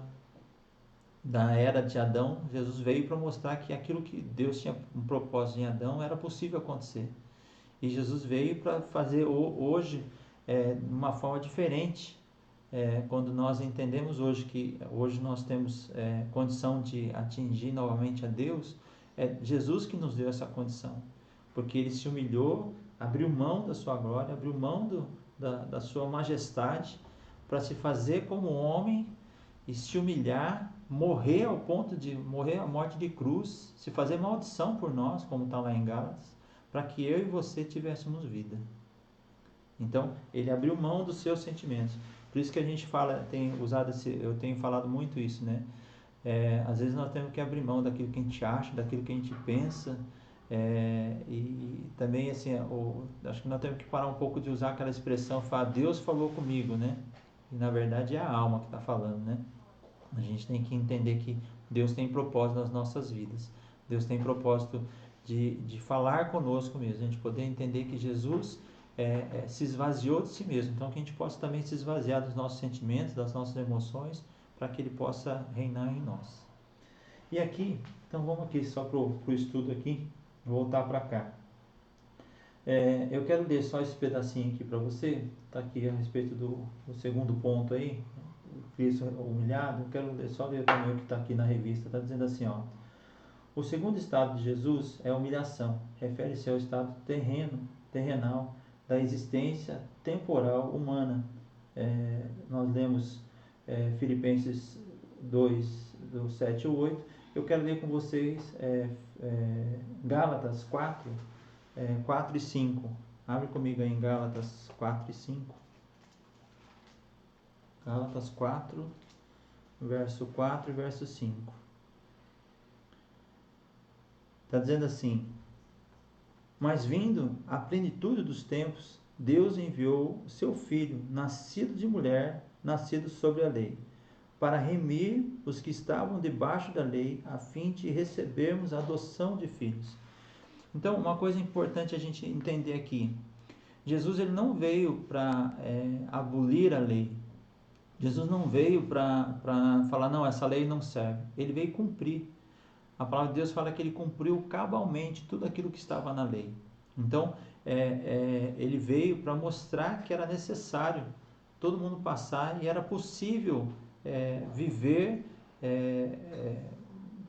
Da era de Adão, Jesus veio para mostrar que aquilo que Deus tinha um propósito em Adão era possível acontecer. E Jesus veio para fazer hoje de uma forma diferente. Quando nós entendemos hoje que hoje nós temos condição de atingir novamente a Deus, é Jesus que nos deu essa condição, porque ele se humilhou, abriu mão da sua glória, abriu mão da sua majestade para se fazer como homem e se humilhar, morrer ao ponto de morrer a morte de cruz, se fazer maldição por nós, como está lá em Gálatas, para que eu e você tivéssemos vida. Então, ele abriu mão dos seus sentimentos. Por isso que a gente fala, eu tenho falado muito isso, né? Às vezes nós temos que abrir mão daquilo que a gente acha, daquilo que a gente pensa, e também assim, acho que nós temos que parar um pouco de usar aquela expressão, falar, Deus falou comigo, né? E na verdade é a alma que está falando, né? A gente tem que entender que Deus tem propósito nas nossas vidas. Deus tem propósito de falar conosco mesmo, a gente poder entender que Jesus se esvaziou de si mesmo, então que a gente possa também se esvaziar dos nossos sentimentos, das nossas emoções, para que Ele possa reinar em nós. E aqui, então vamos aqui só para o estudo aqui, voltar para cá. Eu quero ler só esse pedacinho aqui para você, está aqui a respeito do segundo ponto aí, Cristo humilhado. Eu quero só ler também o que está aqui na revista, está dizendo assim, ó. O segundo estado de Jesus é a humilhação, refere-se ao estado terrenal, da existência temporal humana. Nós lemos Filipenses 2, do 7 ao 8. Eu quero ler com vocês Gálatas 4, 4 e 5. Abre comigo aí em Gálatas 4 e 5. Gálatas 4, verso 4 e verso 5. Está dizendo assim: mas vindo a plenitude dos tempos, Deus enviou seu Filho, nascido de mulher, nascido sobre a lei, para remir os que estavam debaixo da lei, a fim de recebermos a adoção de filhos. Então, uma coisa importante a gente entender aqui: Jesus ele não veio para abolir a lei. Jesus não veio para falar, não, essa lei não serve. Ele veio cumprir. A palavra de Deus fala que ele cumpriu cabalmente tudo aquilo que estava na lei. Então, ele veio para mostrar que era necessário todo mundo passar e era possível viver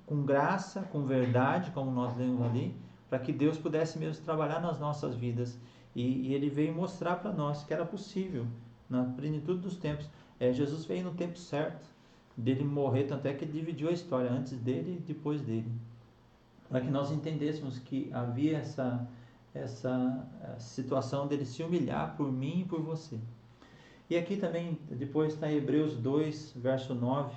com graça, com verdade, como nós lemos ali, para que Deus pudesse mesmo trabalhar nas nossas vidas. E ele veio mostrar para nós que era possível, na plenitude dos tempos. Jesus veio no tempo certo dele morrer, tanto é que ele dividiu a história antes dele e depois dele, para que nós entendêssemos que havia essa situação dele se humilhar por mim e por você. E aqui também, depois está Hebreus 2, verso 9.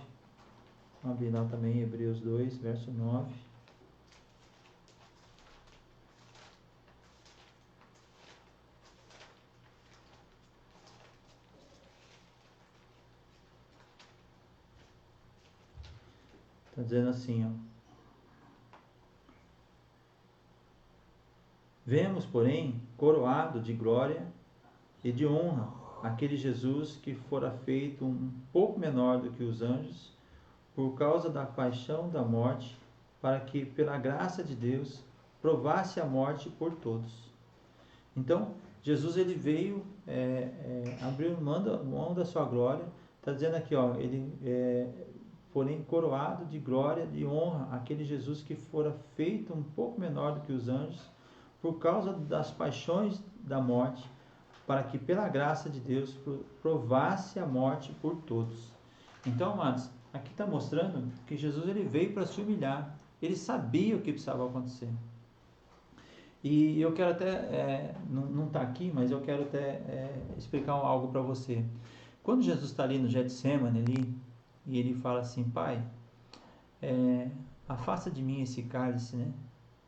Vamos abrir lá também, Hebreus 2, verso 9. Está dizendo assim, ó. Vemos, porém, coroado de glória e de honra aquele Jesus que fora feito um pouco menor do que os anjos, por causa da paixão da morte, para que, pela graça de Deus, provasse a morte por todos. Então, Jesus ele veio abrir mão da sua glória. Está dizendo aqui, ó, ele porém coroado de glória, de honra, aquele Jesus que fora feito um pouco menor do que os anjos, por causa das paixões da morte, para que pela graça de Deus provasse a morte por todos. Então, amados, aqui está mostrando que Jesus ele veio para se humilhar. Ele sabia o que precisava acontecer. E eu quero até, não está aqui, mas eu quero até explicar algo para você. Quando Jesus está ali no Getsemane, ali, e ele fala assim, Pai, afasta de mim esse cálice, né?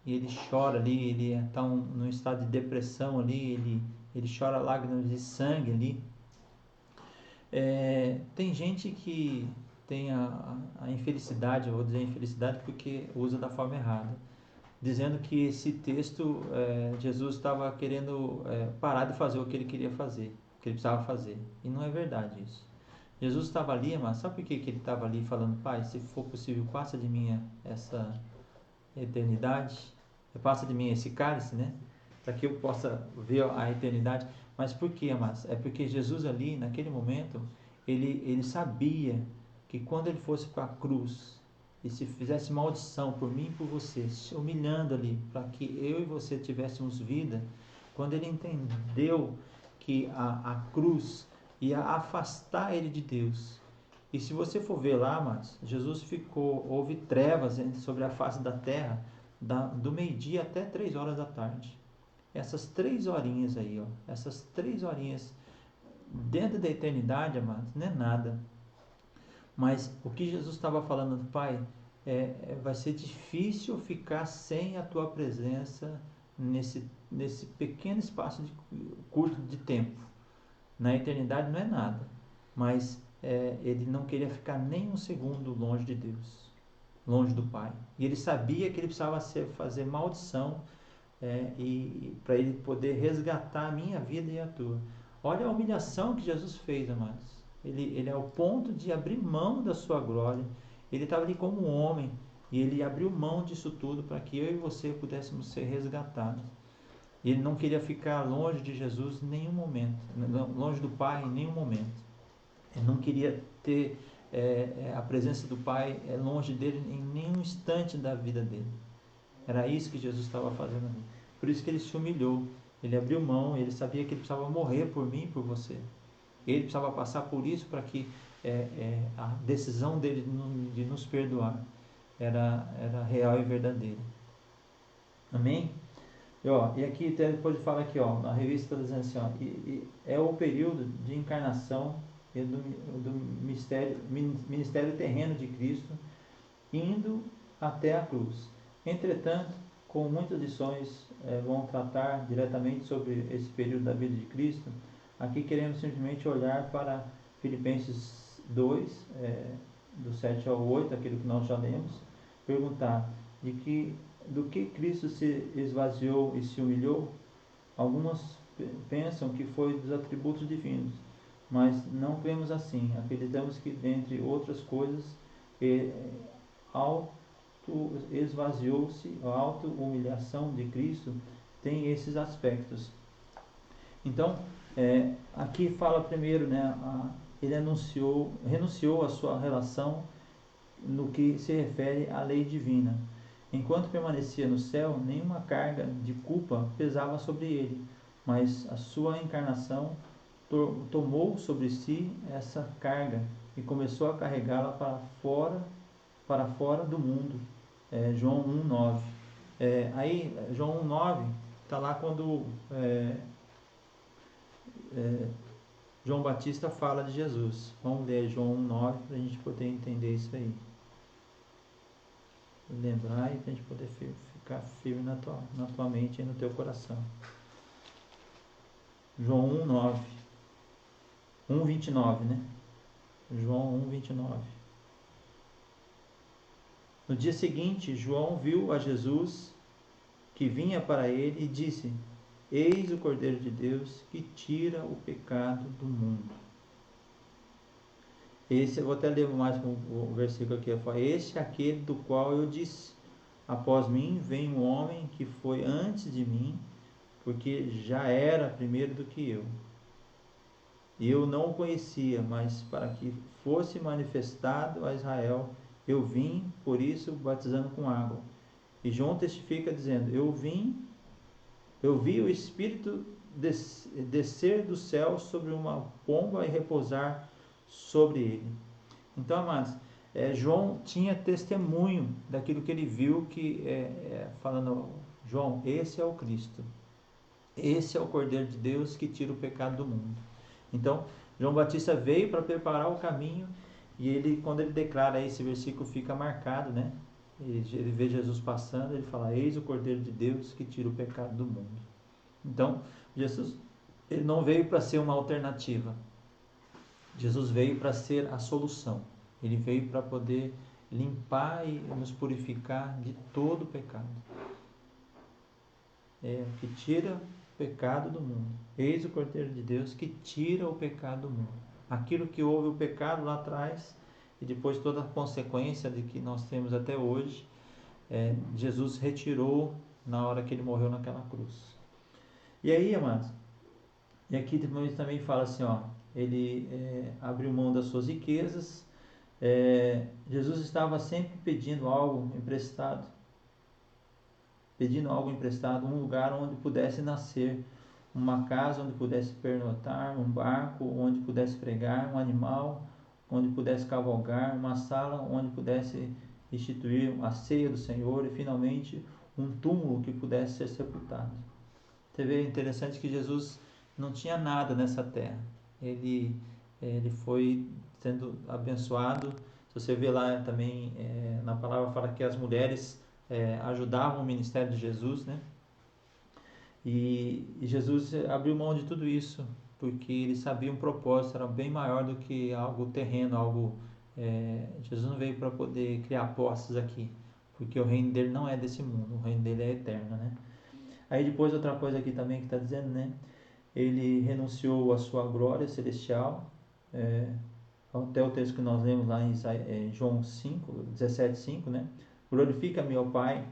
E ele chora ali, ele está num estado de depressão ali, ele chora lágrimas de sangue ali. Tem gente que tem a infelicidade, eu vou dizer infelicidade porque usa da forma errada, dizendo que esse texto, Jesus estava querendo parar de fazer o que ele queria fazer, o que ele precisava fazer. E não é verdade isso. Jesus estava ali, mas sabe por que ele estava ali falando, Pai, se for possível, passa de mim essa eternidade, passa de mim esse cálice, né? Para que eu possa ver a eternidade. Mas por quê, amados? É porque Jesus ali, naquele momento, ele sabia que quando ele fosse para a cruz, e se fizesse maldição por mim e por você, se humilhando ali, para que eu e você tivéssemos vida, quando ele entendeu que a cruz ia afastar ele de Deus. E se você for ver lá, amados, Jesus houve trevas sobre a face da terra, do meio-dia até 3 horas da tarde. Essas 3 horinhas aí, ó, essas 3 horinhas dentro da eternidade, amados, não é nada. Mas o que Jesus estava falando, Pai, vai ser difícil ficar sem a tua presença nesse pequeno espaço curto de tempo. Na eternidade não é nada, mas ele não queria ficar nem um segundo longe de Deus, longe do Pai. E ele sabia que ele precisava fazer maldição e para ele poder resgatar a minha vida e a tua. Olha a humilhação que Jesus fez, amados. Ele é ao ponto de abrir mão da sua glória. Ele estava ali como um homem e ele abriu mão disso tudo para que eu e você pudéssemos ser resgatados. Ele não queria ficar longe de Jesus em nenhum momento, longe do Pai em nenhum momento. Ele não queria ter a presença do Pai longe dele em nenhum instante da vida dele. Era isso que Jesus estava fazendo ali. Por isso que ele se humilhou. Ele abriu mão, ele sabia que ele precisava morrer por mim e por você. Ele precisava passar por isso para que a decisão dele de nos perdoar era real e verdadeira. Amém? E aqui depois fala aqui, ó, na revista está dizendo assim, ó, é o período de encarnação e do ministério terreno de Cristo, indo até a cruz. Entretanto, com muitas lições vão tratar diretamente sobre esse período da vida de Cristo, aqui queremos simplesmente olhar para Filipenses 2, do 7 ao 8, aquilo que nós já lemos, perguntar do que Cristo se esvaziou e se humilhou. Alguns pensam que foi dos atributos divinos, mas não cremos assim. Acreditamos que, dentre outras coisas, esvaziou-se, a auto-humilhação de Cristo tem esses aspectos. Então, aqui fala primeiro, né, ele renunciou à sua relação no que se refere à lei divina. Enquanto permanecia no céu, nenhuma carga de culpa pesava sobre ele, mas a sua encarnação tomou sobre si essa carga e começou a carregá-la para fora do mundo. João 1,9. Aí, João 1,9 está lá quando João Batista fala de Jesus. Vamos ler João 1,9 para a gente poder entender isso aí. Lembrar e para a gente poder ficar firme na tua mente e no teu coração. João 1,9. 1,29, né? João 1,29. No dia seguinte, João viu a Jesus que vinha para ele e disse: Eis o Cordeiro de Deus que tira o pecado do mundo. Esse, eu vou até ler mais o versículo aqui. Este é aquele do qual eu disse: após mim vem um homem que foi antes de mim, porque já era primeiro do que eu. Eu não o conhecia, mas para que fosse manifestado a Israel, eu vim, por isso, batizando com água. E João testifica dizendo: eu vi o Espírito descer do céu sobre uma pomba e repousar sobre ele. Então, amados, João tinha testemunho daquilo que ele viu, falando: João, esse é o Cristo, esse é o Cordeiro de Deus que tira o pecado do mundo. Então, João Batista veio para preparar o caminho, e ele, quando ele declara esse versículo, fica marcado, né? Ele vê Jesus passando, ele fala: eis o Cordeiro de Deus que tira o pecado do mundo. Então, Jesus, ele não veio para ser uma alternativa. Jesus veio para ser a solução. Ele veio para poder limpar e nos purificar de todo o pecado. Que tira o pecado do mundo. Eis o Cordeiro de Deus que tira o pecado do mundo. Aquilo que houve o pecado lá atrás e depois toda a consequência de que nós temos até hoje, Jesus retirou na hora que ele morreu naquela cruz. E aí, amados, e aqui também fala assim, ele abriu mão das suas riquezas. Jesus estava sempre pedindo algo emprestado, um lugar onde pudesse nascer, uma casa onde pudesse pernotar, um barco onde pudesse pregar, um animal onde pudesse cavalgar, uma sala onde pudesse instituir a ceia do Senhor e finalmente um túmulo que pudesse ser sepultado. Você vê, interessante que Jesus não tinha nada nessa terra. Ele foi sendo abençoado. Se você vê lá também, na palavra fala que as mulheres ajudavam o ministério de Jesus, né? E Jesus abriu mão de tudo isso, porque ele sabia um propósito, era bem maior do que algo terreno, Jesus não veio para poder criar posses aqui, porque o reino dele não é desse mundo, o reino dele é eterno, né? Aí depois outra coisa aqui também que está dizendo, né? Ele renunciou à sua glória celestial, até o texto que nós lemos lá em João 17:5, né? Glorifica-me, ó Pai,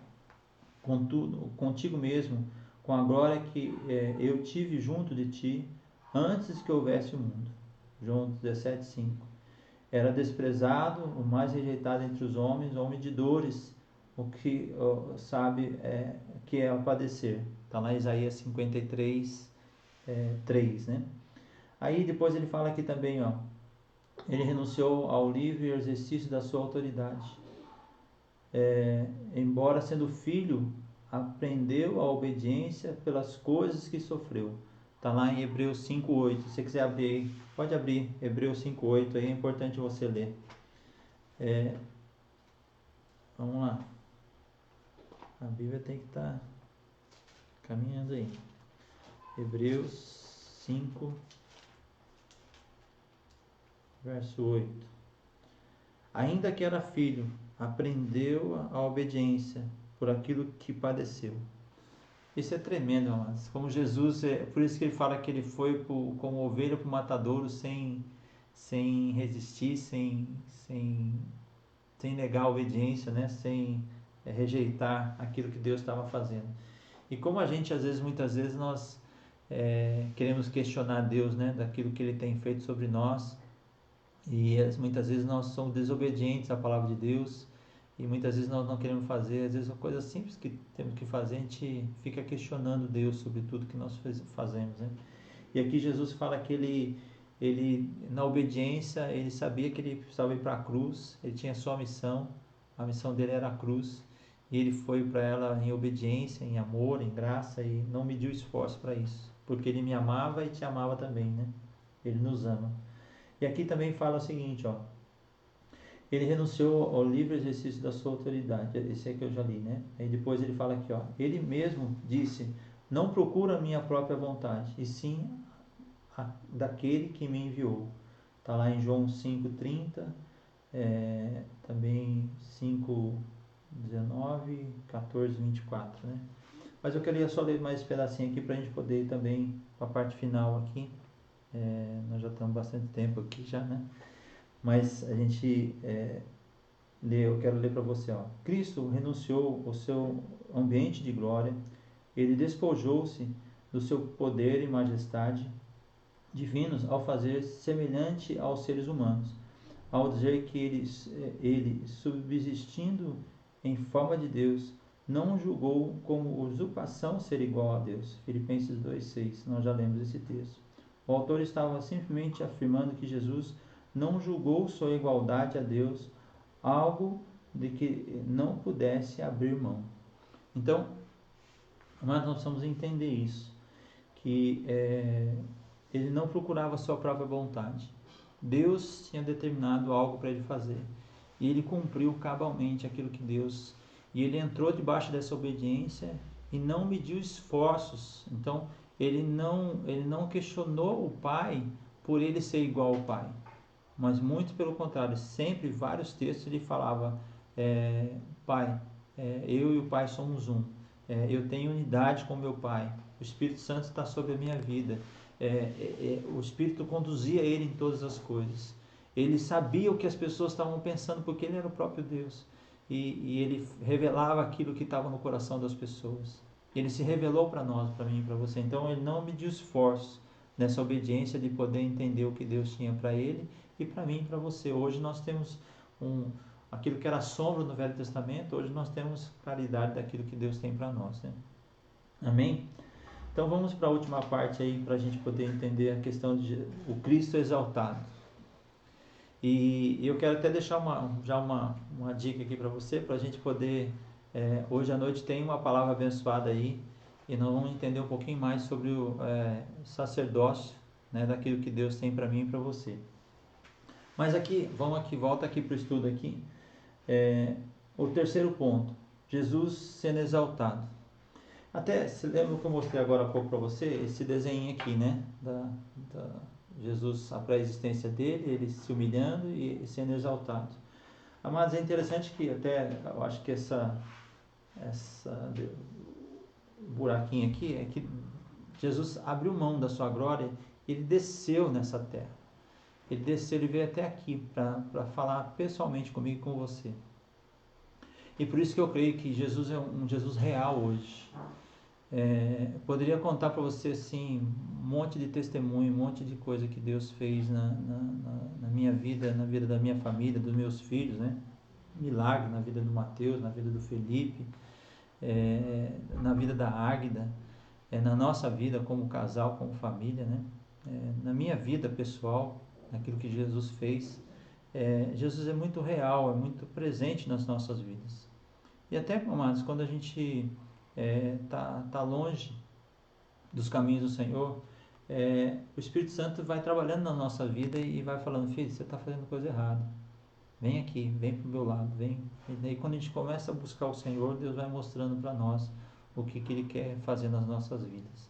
contigo mesmo, com a glória que eu tive junto de ti, antes que houvesse o mundo. João 17:5. Era desprezado, o mais rejeitado entre os homens, homem de dores, o que sabe que é o padecer. Está lá em Isaías 53:3, né? Aí depois ele fala aqui também, ele renunciou ao livre exercício da sua autoridade. Embora sendo filho, aprendeu a obediência pelas coisas que sofreu. Está lá em Hebreus 5:8. Se você quiser abrir aí, pode abrir Hebreus 5:8 aí, é importante você ler. Vamos lá. A Bíblia tem que estar caminhando aí. Hebreus 5, verso 8. Ainda que era filho, aprendeu a obediência por aquilo que padeceu. Isso é tremendo, amados. Como Jesus, por isso que ele fala que ele foi como ovelha para o matadouro, sem resistir, sem negar a obediência, né? Sem rejeitar aquilo que Deus estava fazendo. E como a gente, muitas vezes, nós queremos questionar Deus, né? Daquilo que Ele tem feito sobre nós. E muitas vezes nós somos desobedientes à palavra de Deus. E muitas vezes nós não queremos fazer, às vezes uma coisa simples que temos que fazer, a gente fica questionando Deus sobre tudo que nós fazemos, né? E aqui Jesus fala que ele na obediência, ele sabia que ele precisava ir para a cruz, ele tinha sua missão, a missão dele era a cruz, e ele foi para ela em obediência, em amor, em graça, e não mediu esforço para isso, porque ele me amava e te amava também, né? Ele nos ama. E aqui também fala o seguinte, ó, ele renunciou ao livre exercício da sua autoridade. Esse aqui eu já li, né? Aí depois ele fala aqui, ó, ele mesmo disse, não procura a minha própria vontade, e sim daquele que me enviou. Está lá em João 5,30, também 5,19, 14, 24, né? Mas eu queria só ler mais esse pedacinho aqui para a gente poder ir também para a parte final aqui. Nós já estamos bastante tempo aqui já, né? Mas a gente eu quero ler para você, ó. Cristo renunciou ao seu ambiente de glória, ele despojou-se do seu poder e majestade divinos ao fazer semelhante aos seres humanos, ao dizer que ele subsistindo em forma de Deus, não julgou como usurpação ser igual a Deus. Filipenses 2,6, nós já lemos esse texto. O autor estava simplesmente afirmando que Jesus não julgou sua igualdade a Deus algo de que não pudesse abrir mão. Então, mas nós precisamos entender isso, que ele não procurava a sua própria vontade. Deus tinha determinado algo para ele fazer. E ele cumpriu cabalmente aquilo que Deus... E ele entrou debaixo dessa obediência e não mediu esforços. Então, ele não questionou o Pai por ele ser igual ao Pai. Mas muito pelo contrário, sempre, vários textos, ele falava, Pai, eu e o Pai somos um. Eu tenho unidade com meu Pai. O Espírito Santo está sobre a minha vida. O Espírito conduzia ele em todas as coisas. Ele sabia o que as pessoas estavam pensando, porque ele era o próprio Deus. E ele revelava aquilo que estava no coração das pessoas. Ele se revelou para nós, para mim e para você. Então ele não mediu esforço nessa obediência de poder entender o que Deus tinha para ele e para mim e para você. Hoje nós temos aquilo que era sombra no Velho Testamento, hoje nós temos claridade daquilo que Deus tem para nós, né? Amém? Então vamos para a última parte aí, para a gente poder entender a questão de o Cristo exaltado. E eu quero até deixar uma dica aqui para você, para a gente poder, hoje à noite tem uma palavra abençoada aí, e nós vamos entender um pouquinho mais sobre o sacerdócio, né, daquilo que Deus tem para mim e para você. Mas aqui, volta aqui para o estudo aqui. O terceiro ponto, Jesus sendo exaltado. Até, se lembra que eu mostrei agora há pouco para você, esse desenho aqui, né, Jesus, a pré-existência dele, ele se humilhando e sendo exaltado. Mas é interessante que até, eu acho que essa buraquinho aqui é que Jesus abriu mão da sua glória, ele desceu nessa terra. Ele desceu, ele veio até aqui para falar pessoalmente comigo e com você. E por isso que eu creio que Jesus é um Jesus real hoje. Poderia contar para você assim, um monte de testemunho, um monte de coisa que Deus fez na minha vida, na vida da minha família, dos meus filhos, né? Milagre na vida do Mateus, na vida do Felipe, na vida da Águida, na nossa vida como casal, como família, né? Na minha vida pessoal, naquilo que Jesus fez. Jesus é muito real, é muito presente nas nossas vidas. E até, amados, quando a gente tá longe dos caminhos do Senhor, o Espírito Santo vai trabalhando na nossa vida e vai falando, filho, você está fazendo coisa errada, vem aqui, vem para o meu lado, vem. E daí quando a gente começa a buscar o Senhor, Deus vai mostrando para nós o que Ele quer fazer nas nossas vidas.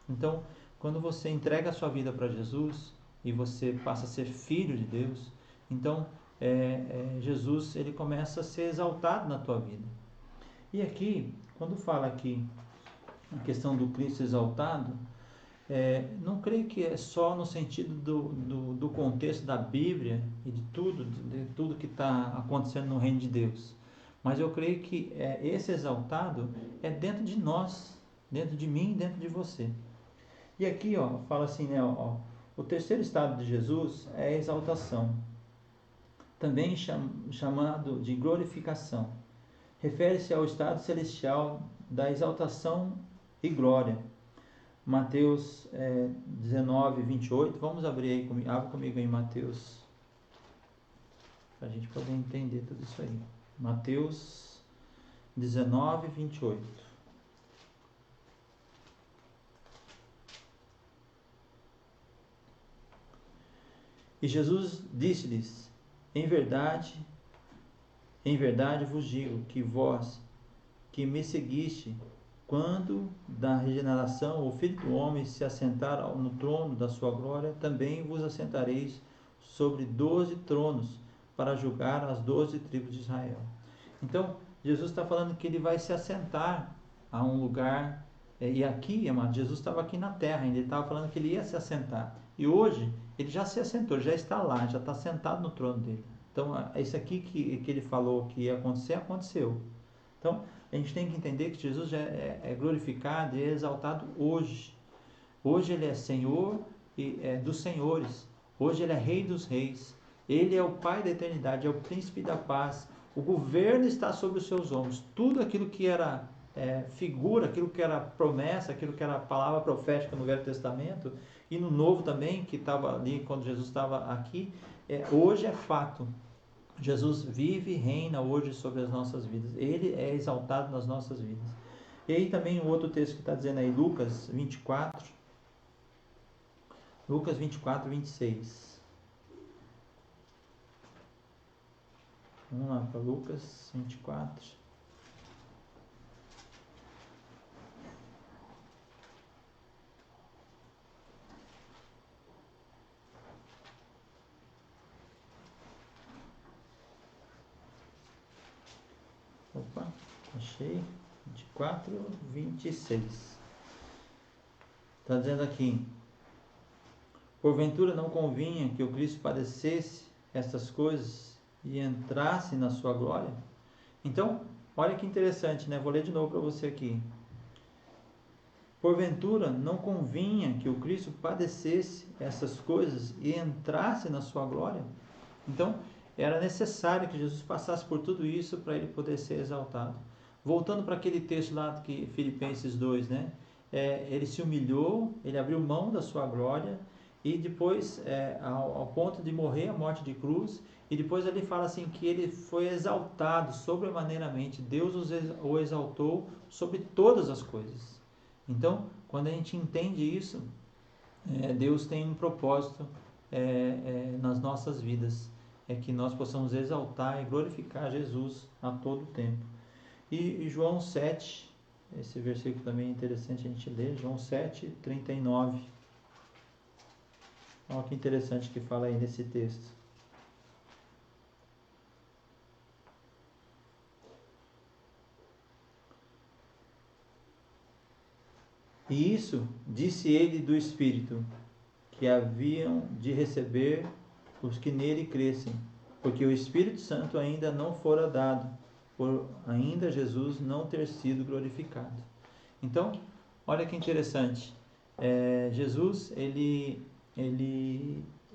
Então, quando você entrega a sua vida para Jesus e você passa a ser filho de Deus, então Jesus, ele começa a ser exaltado na tua vida. E aqui, quando fala aqui a questão do Cristo exaltado, não creio que é só no sentido do contexto da Bíblia e de tudo que está acontecendo no reino de Deus. Mas eu creio que esse exaltado é dentro de nós, dentro de mim e dentro de você. E aqui, fala assim, né, o terceiro estado de Jesus é a exaltação. também chamado de glorificação. Refere-se ao estado celestial da exaltação e glória. Mateus 19, 28. Vamos abrir aí comigo. Abre comigo em Mateus, para a gente poder entender tudo isso aí. Mateus 19, 28. E Jesus disse-lhes: em verdade vos digo que vós que me seguiste, quando da regeneração o Filho do Homem se assentar no trono da sua glória, também vos assentareis sobre 12 tronos para julgar as 12 tribos de Israel. Então, Jesus está falando que ele vai se assentar a um lugar, e aqui, amado, Jesus estava aqui na terra ainda, ele estava falando que ele ia se assentar. E hoje, ele já se assentou, já está lá, já está sentado no trono dele. Então, isso aqui que ele falou que ia acontecer, aconteceu. Então, a gente tem que entender que Jesus já é glorificado e é exaltado hoje. Hoje ele é Senhor dos senhores. Hoje ele é Rei dos reis. Ele é o Pai da eternidade, é o Príncipe da paz. O governo está sobre os seus ombros. Tudo aquilo que era figura, aquilo que era promessa, aquilo que era palavra profética no Velho Testamento e no Novo também, que estava ali quando Jesus estava aqui, hoje é fato. Jesus vive e reina hoje sobre as nossas vidas. Ele é exaltado nas nossas vidas. E aí também o outro texto que está dizendo aí, Lucas 24, 26. Vamos lá para Lucas 24. Opa, achei. 24, 26. Está dizendo aqui: porventura não convinha que o Cristo padecesse estas coisas e entrasse na sua glória? Então, olha que interessante, né? Vou ler de novo para você aqui. Porventura não convinha que o Cristo padecesse essas coisas e entrasse na sua glória? Então, era necessário que Jesus passasse por tudo isso para ele poder ser exaltado. Voltando para aquele texto lá que Filipenses 2, né? Ele se humilhou, ele abriu mão da sua glória e depois, ao ponto de morrer a morte de cruz, e depois ele fala assim que ele foi exaltado sobremaneiramente. Deus o exaltou sobre todas as coisas. Então, quando a gente entende isso, Deus tem um propósito nas nossas vidas. É que nós possamos exaltar e glorificar Jesus a todo tempo. E João 7, esse versículo também é interessante a gente ler, João 7, 39. Olha que interessante que fala aí nesse texto. E isso disse ele do Espírito, que haviam de receber os que nele crescem, porque o Espírito Santo ainda não fora dado, por ainda Jesus não ter sido glorificado. Então, olha que interessante. Jesus, ele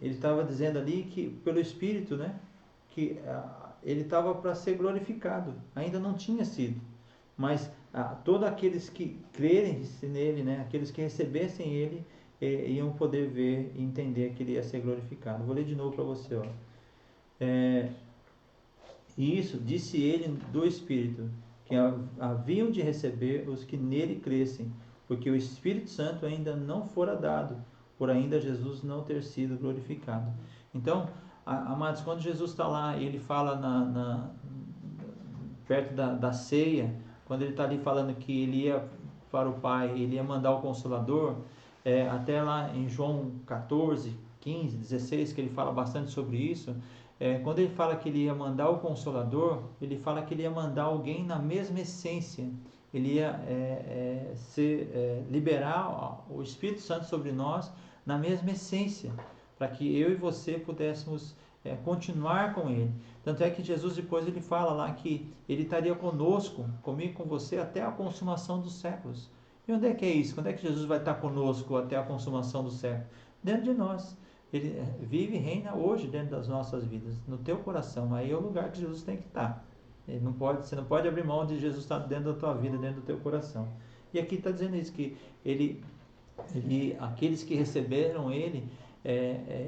estava dizendo ali que pelo Espírito, né, que ele estava para ser glorificado. Ainda não tinha sido, mas todos aqueles que crerem nele, né, aqueles que recebessem ele, iam poder ver e entender que ele ia ser glorificado. Vou ler de novo para você, ó. E isso disse ele do Espírito, que haviam de receber os que nele crescem, porque o Espírito Santo ainda não fora dado, por ainda Jesus não ter sido glorificado. Então, amados, quando Jesus está lá e ele fala perto da ceia, quando ele está ali falando que ele ia para o Pai, ele ia mandar o Consolador, até lá em João 14, 15, 16, que ele fala bastante sobre isso. Quando ele fala que ele ia mandar o Consolador, ele fala que ele ia mandar alguém na mesma essência. Ele ia liberar o Espírito Santo sobre nós na mesma essência, para que eu e você pudéssemos continuar com ele. Tanto é que Jesus depois ele fala lá que ele estaria conosco, comigo, com você, até a consumação dos séculos. E onde é que é isso? Quando é que Jesus vai estar conosco até a consumação do século? Dentro de nós. Ele vive e reina hoje dentro das nossas vidas, no teu coração. Aí é o lugar que Jesus tem que estar. Você não pode abrir mão de Jesus estar dentro da tua vida, dentro do teu coração. E aqui está dizendo isso, que aqueles que receberam ele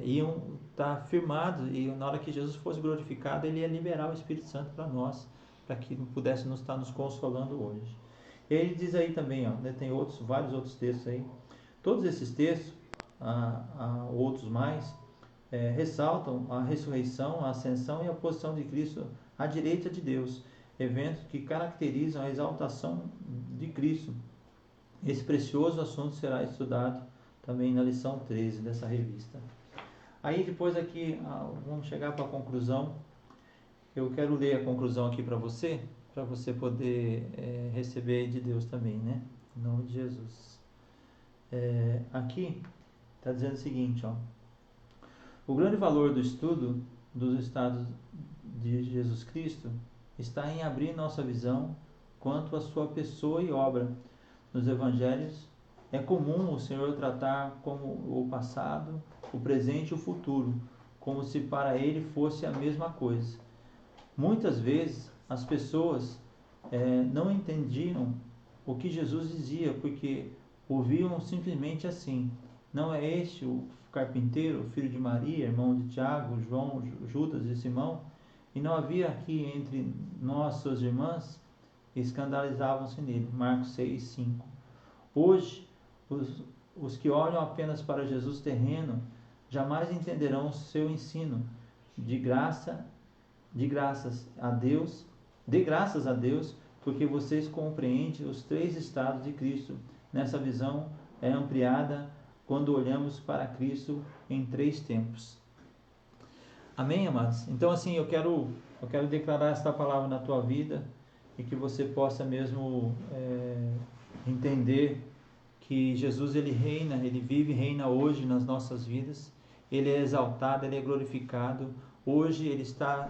iam estar firmados, e na hora que Jesus fosse glorificado, ele ia liberar o Espírito Santo para nós, para que pudesse estar nos consolando hoje. E ele diz aí também, tem vários outros textos aí. Todos esses textos, outros mais, ressaltam a ressurreição, a ascensão e a posição de Cristo à direita de Deus, eventos que caracterizam a exaltação de Cristo. Esse precioso assunto será estudado também na lição 13 dessa revista. Aí depois aqui, vamos chegar para a conclusão. Eu quero ler a conclusão aqui para você poder receber de Deus também, né? Em nome de Jesus. Aqui está dizendo o seguinte, o grande valor do estudo dos estados de Jesus Cristo está em abrir nossa visão quanto à sua pessoa e obra. Nos evangelhos é comum o Senhor tratar como o passado, o presente e o futuro, como se para ele fosse a mesma coisa. Muitas vezes as pessoas não entendiam o que Jesus dizia, porque ouviam simplesmente assim: não é este o carpinteiro, filho de Maria, irmão de Tiago, João, Judas e Simão? E não havia aqui entre nós suas irmãs? E escandalizavam-se nele. Marcos 6, 5. Hoje, os que olham apenas para Jesus terreno jamais entenderão o seu ensino. De graças a Deus, porque vocês compreendem os 3 estados de Cristo. Nessa visão é ampliada quando olhamos para Cristo em 3 tempos. Amém, amados? Então, assim, eu quero declarar esta palavra na tua vida, e que você possa mesmo entender que Jesus, ele reina, ele vive e reina hoje nas nossas vidas. Ele é exaltado, ele é glorificado. Hoje ele está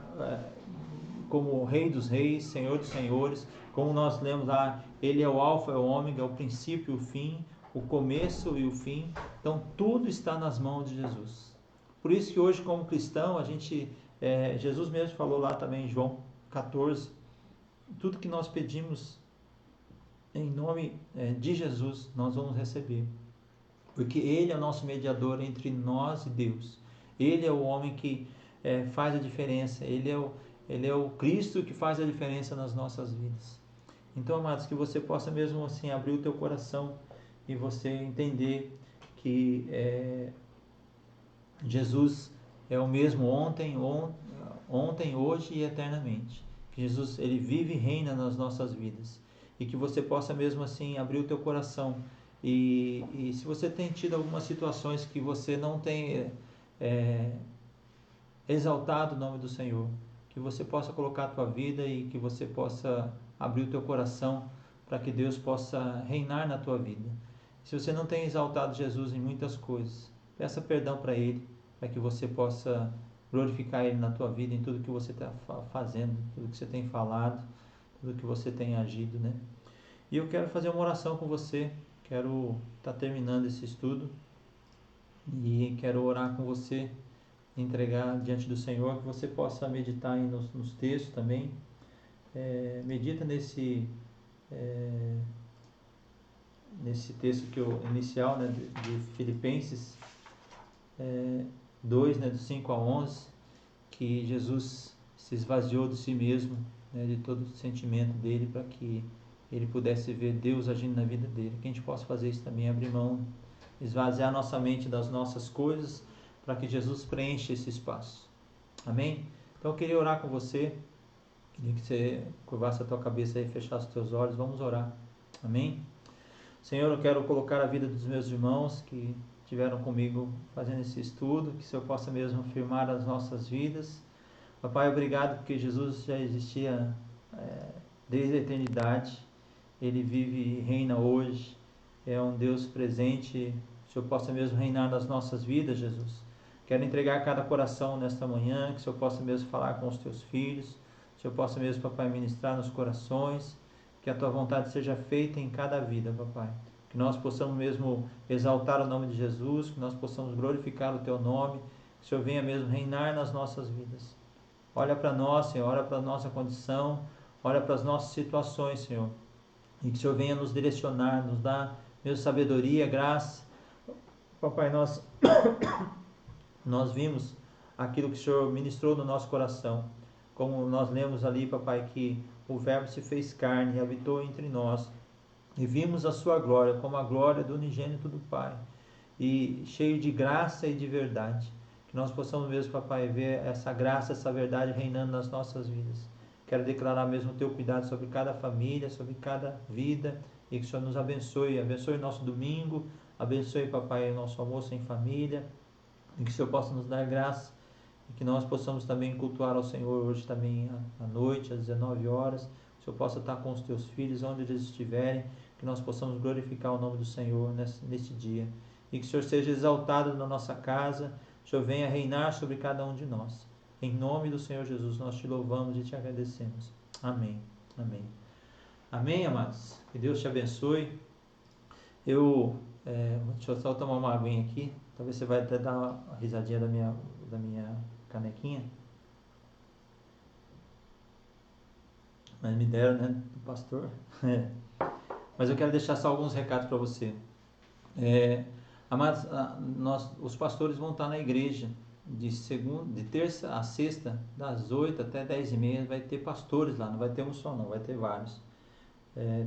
como o Rei dos Reis, Senhor dos Senhores. Como nós lemos lá, ele é o Alfa, é o Ômega, é o princípio e o fim, o começo e o fim. Então tudo está nas mãos de Jesus. Por isso que hoje, como cristão, Jesus mesmo falou lá também em João 14, tudo que nós pedimos em nome de Jesus, nós vamos receber. Porque Ele é o nosso mediador entre nós e Deus. Ele é o homem que faz a diferença. Ele é o Cristo que faz a diferença nas nossas vidas. Então, amados, que você possa mesmo assim abrir o teu coração e você entender que Jesus é o mesmo ontem, hoje e eternamente. Que Jesus, ele vive e reina nas nossas vidas. E que você possa mesmo assim abrir o teu coração. E se você tem tido algumas situações que você não tem exaltado o nome do Senhor, que você possa colocar a tua vida e que você possa abrir o teu coração para que Deus possa reinar na tua vida. Se você não tem exaltado Jesus em muitas coisas, peça perdão para Ele, para que você possa glorificar Ele na tua vida, em tudo que você está fazendo, tudo que você tem falado, tudo que você tem agido, né? E eu quero fazer uma oração com você, quero estar terminando esse estudo e quero orar com você, entregar diante do Senhor, que você possa meditar aí nos textos também. Medita nesse texto inicial, né, de Filipenses 2, né, do 5 a 11, que Jesus se esvaziou de si mesmo, né, de todo o sentimento dele, para que ele pudesse ver Deus agindo na vida dele. Que a gente possa fazer isso também, abrir mão, esvaziar nossa mente das nossas coisas, para que Jesus preencha esse espaço. Amém? Então eu queria orar com você, queria que você curvasse a tua cabeça e fechasse os teus olhos. Vamos orar. Amém? Senhor, eu quero colocar a vida dos meus irmãos que estiveram comigo fazendo esse estudo, que o Senhor possa mesmo firmar as nossas vidas. Papai, obrigado porque Jesus já existia desde a eternidade. Ele vive e reina hoje. É um Deus presente. Que o Senhor possa mesmo reinar nas nossas vidas, Jesus. Quero entregar cada coração nesta manhã, que o Senhor possa mesmo falar com os teus filhos. Que o Senhor possa mesmo, papai, ministrar nos corações. Que a tua vontade seja feita em cada vida, papai. que nós possamos mesmo exaltar o nome de Jesus, que nós possamos glorificar o Teu nome, que o Senhor venha mesmo reinar nas nossas vidas. Olha para nós, Senhor, olha para a nossa condição, olha para as nossas situações, Senhor, e que o Senhor venha nos direcionar, nos dar mesmo sabedoria, graça. Papai, nós vimos aquilo que o Senhor ministrou no nosso coração, como nós lemos ali, papai, que o Verbo se fez carne e habitou entre nós, e vimos a sua glória, como a glória do unigênito do Pai, e cheio de graça e de verdade, que nós possamos mesmo, papai, ver essa graça, essa verdade reinando nas nossas vidas. Quero declarar mesmo o teu cuidado sobre cada família, sobre cada vida, e que o Senhor nos abençoe, abençoe o nosso domingo, abençoe, papai, o nosso almoço em família, e que o Senhor possa nos dar graça, e que nós possamos também cultuar ao Senhor hoje também à noite, às 19 horas, que o Senhor possa estar com os teus filhos, onde eles estiverem, que nós possamos glorificar o nome do Senhor neste dia, e que o Senhor seja exaltado na nossa casa, o Senhor venha reinar sobre cada um de nós. Em nome do Senhor Jesus, nós te louvamos e te agradecemos. Amém. Amém. Amém, amados. Que Deus te abençoe. Deixa eu só tomar uma aguinha aqui. Talvez você vai até dar uma risadinha da minha canequinha. Mas me deram, né, do pastor. Mas eu quero deixar só alguns recados para você. Amados, os pastores vão estar na igreja de terça a sexta, das 8 até 10h30, vai ter pastores lá, não vai ter um só não, vai ter vários.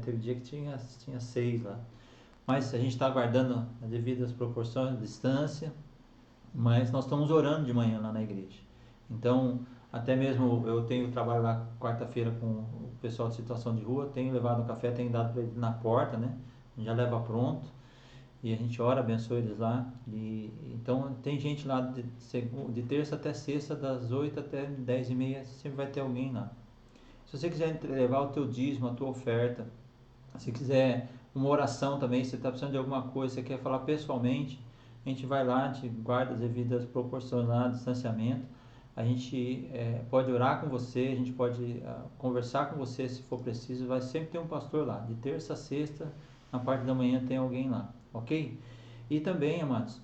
Teve dia que tinha 6 lá. Mas a gente está aguardando as devidas proporções, distância, mas nós estamos orando de manhã lá na igreja. Então, até mesmo eu tenho trabalho lá quarta-feira com o pessoal de situação de rua, tenho levado um café, tenho dado para eles na porta, né? Já leva pronto. E a gente ora, abençoa eles lá. Então tem gente lá de terça até sexta, das 8 até 10h30, sempre vai ter alguém lá. Se você quiser levar o teu dízimo, a tua oferta, se quiser uma oração também, se você está precisando de alguma coisa, você quer falar pessoalmente, a gente vai lá, a gente guarda as devidas proporções lá, distanciamento. A gente pode orar com você, a gente pode conversar com você se for preciso. Vai sempre ter um pastor lá, de terça a sexta, na parte da manhã tem alguém lá. Ok? E também, amados,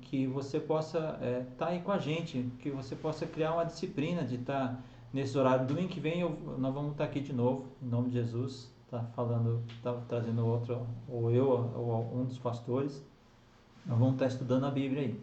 que você possa estar aí com a gente, que você possa criar uma disciplina de estar nesse horário. Domingo que vem nós vamos estar aqui de novo, em nome de Jesus, trazendo outro, ou eu, ou um dos pastores. Nós vamos estar estudando a Bíblia aí.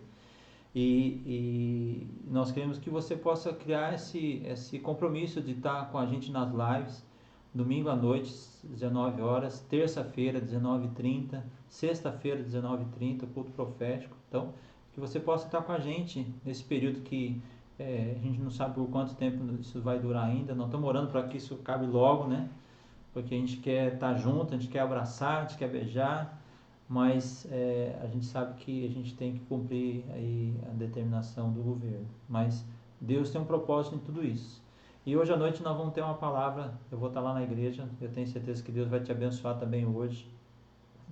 E nós queremos que você possa criar esse compromisso de estar com a gente nas lives, domingo à noite, 19 horas, terça-feira, 19h30, sexta-feira, 19h30, culto profético. Então, que você possa estar com a gente nesse período que a gente não sabe por quanto tempo isso vai durar ainda. Nós estamos orando para que isso acabe logo, né? Porque a gente quer estar junto, a gente quer abraçar, a gente quer beijar, mas a gente sabe que a gente tem que cumprir aí a determinação do governo. Mas Deus tem um propósito em tudo isso. E hoje à noite nós vamos ter uma palavra, eu vou estar lá na igreja, eu tenho certeza que Deus vai te abençoar também hoje.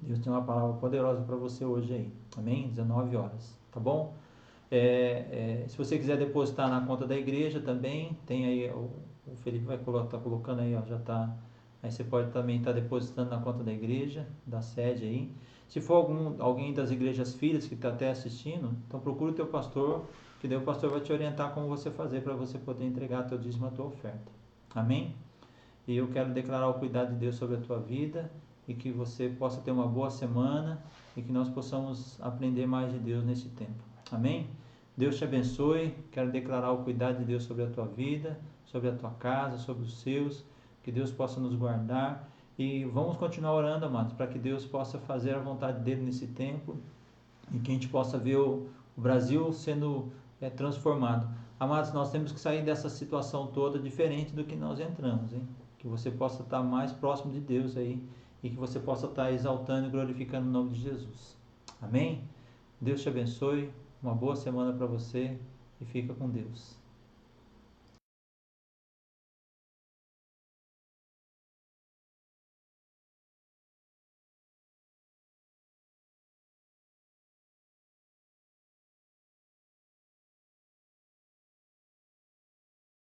Deus tem uma palavra poderosa para você hoje aí, amém? 19 horas, tá bom? Se você quiser depositar na conta da igreja também, tem aí, o Felipe vai estar colocando aí, ó, já está, aí você pode também estar depositando na conta da igreja, da sede aí. Se for alguém das igrejas filhas que está até assistindo, então procura o teu pastor, que daí o pastor vai te orientar como você fazer para você poder entregar teu dízimo, a tua oferta. Amém? E eu quero declarar o cuidado de Deus sobre a tua vida e que você possa ter uma boa semana e que nós possamos aprender mais de Deus nesse tempo. Amém? Deus te abençoe. Quero declarar o cuidado de Deus sobre a tua vida, sobre a tua casa, sobre os seus. Que Deus possa nos guardar. E vamos continuar orando, amados, para que Deus possa fazer a vontade dele nesse tempo e que a gente possa ver o Brasil sendo transformado. Amados, nós temos que sair dessa situação toda diferente do que nós entramos, hein? Que você possa estar mais próximo de Deus aí e que você possa estar exaltando e glorificando o nome de Jesus. Amém? Deus te abençoe, uma boa semana para você e fica com Deus.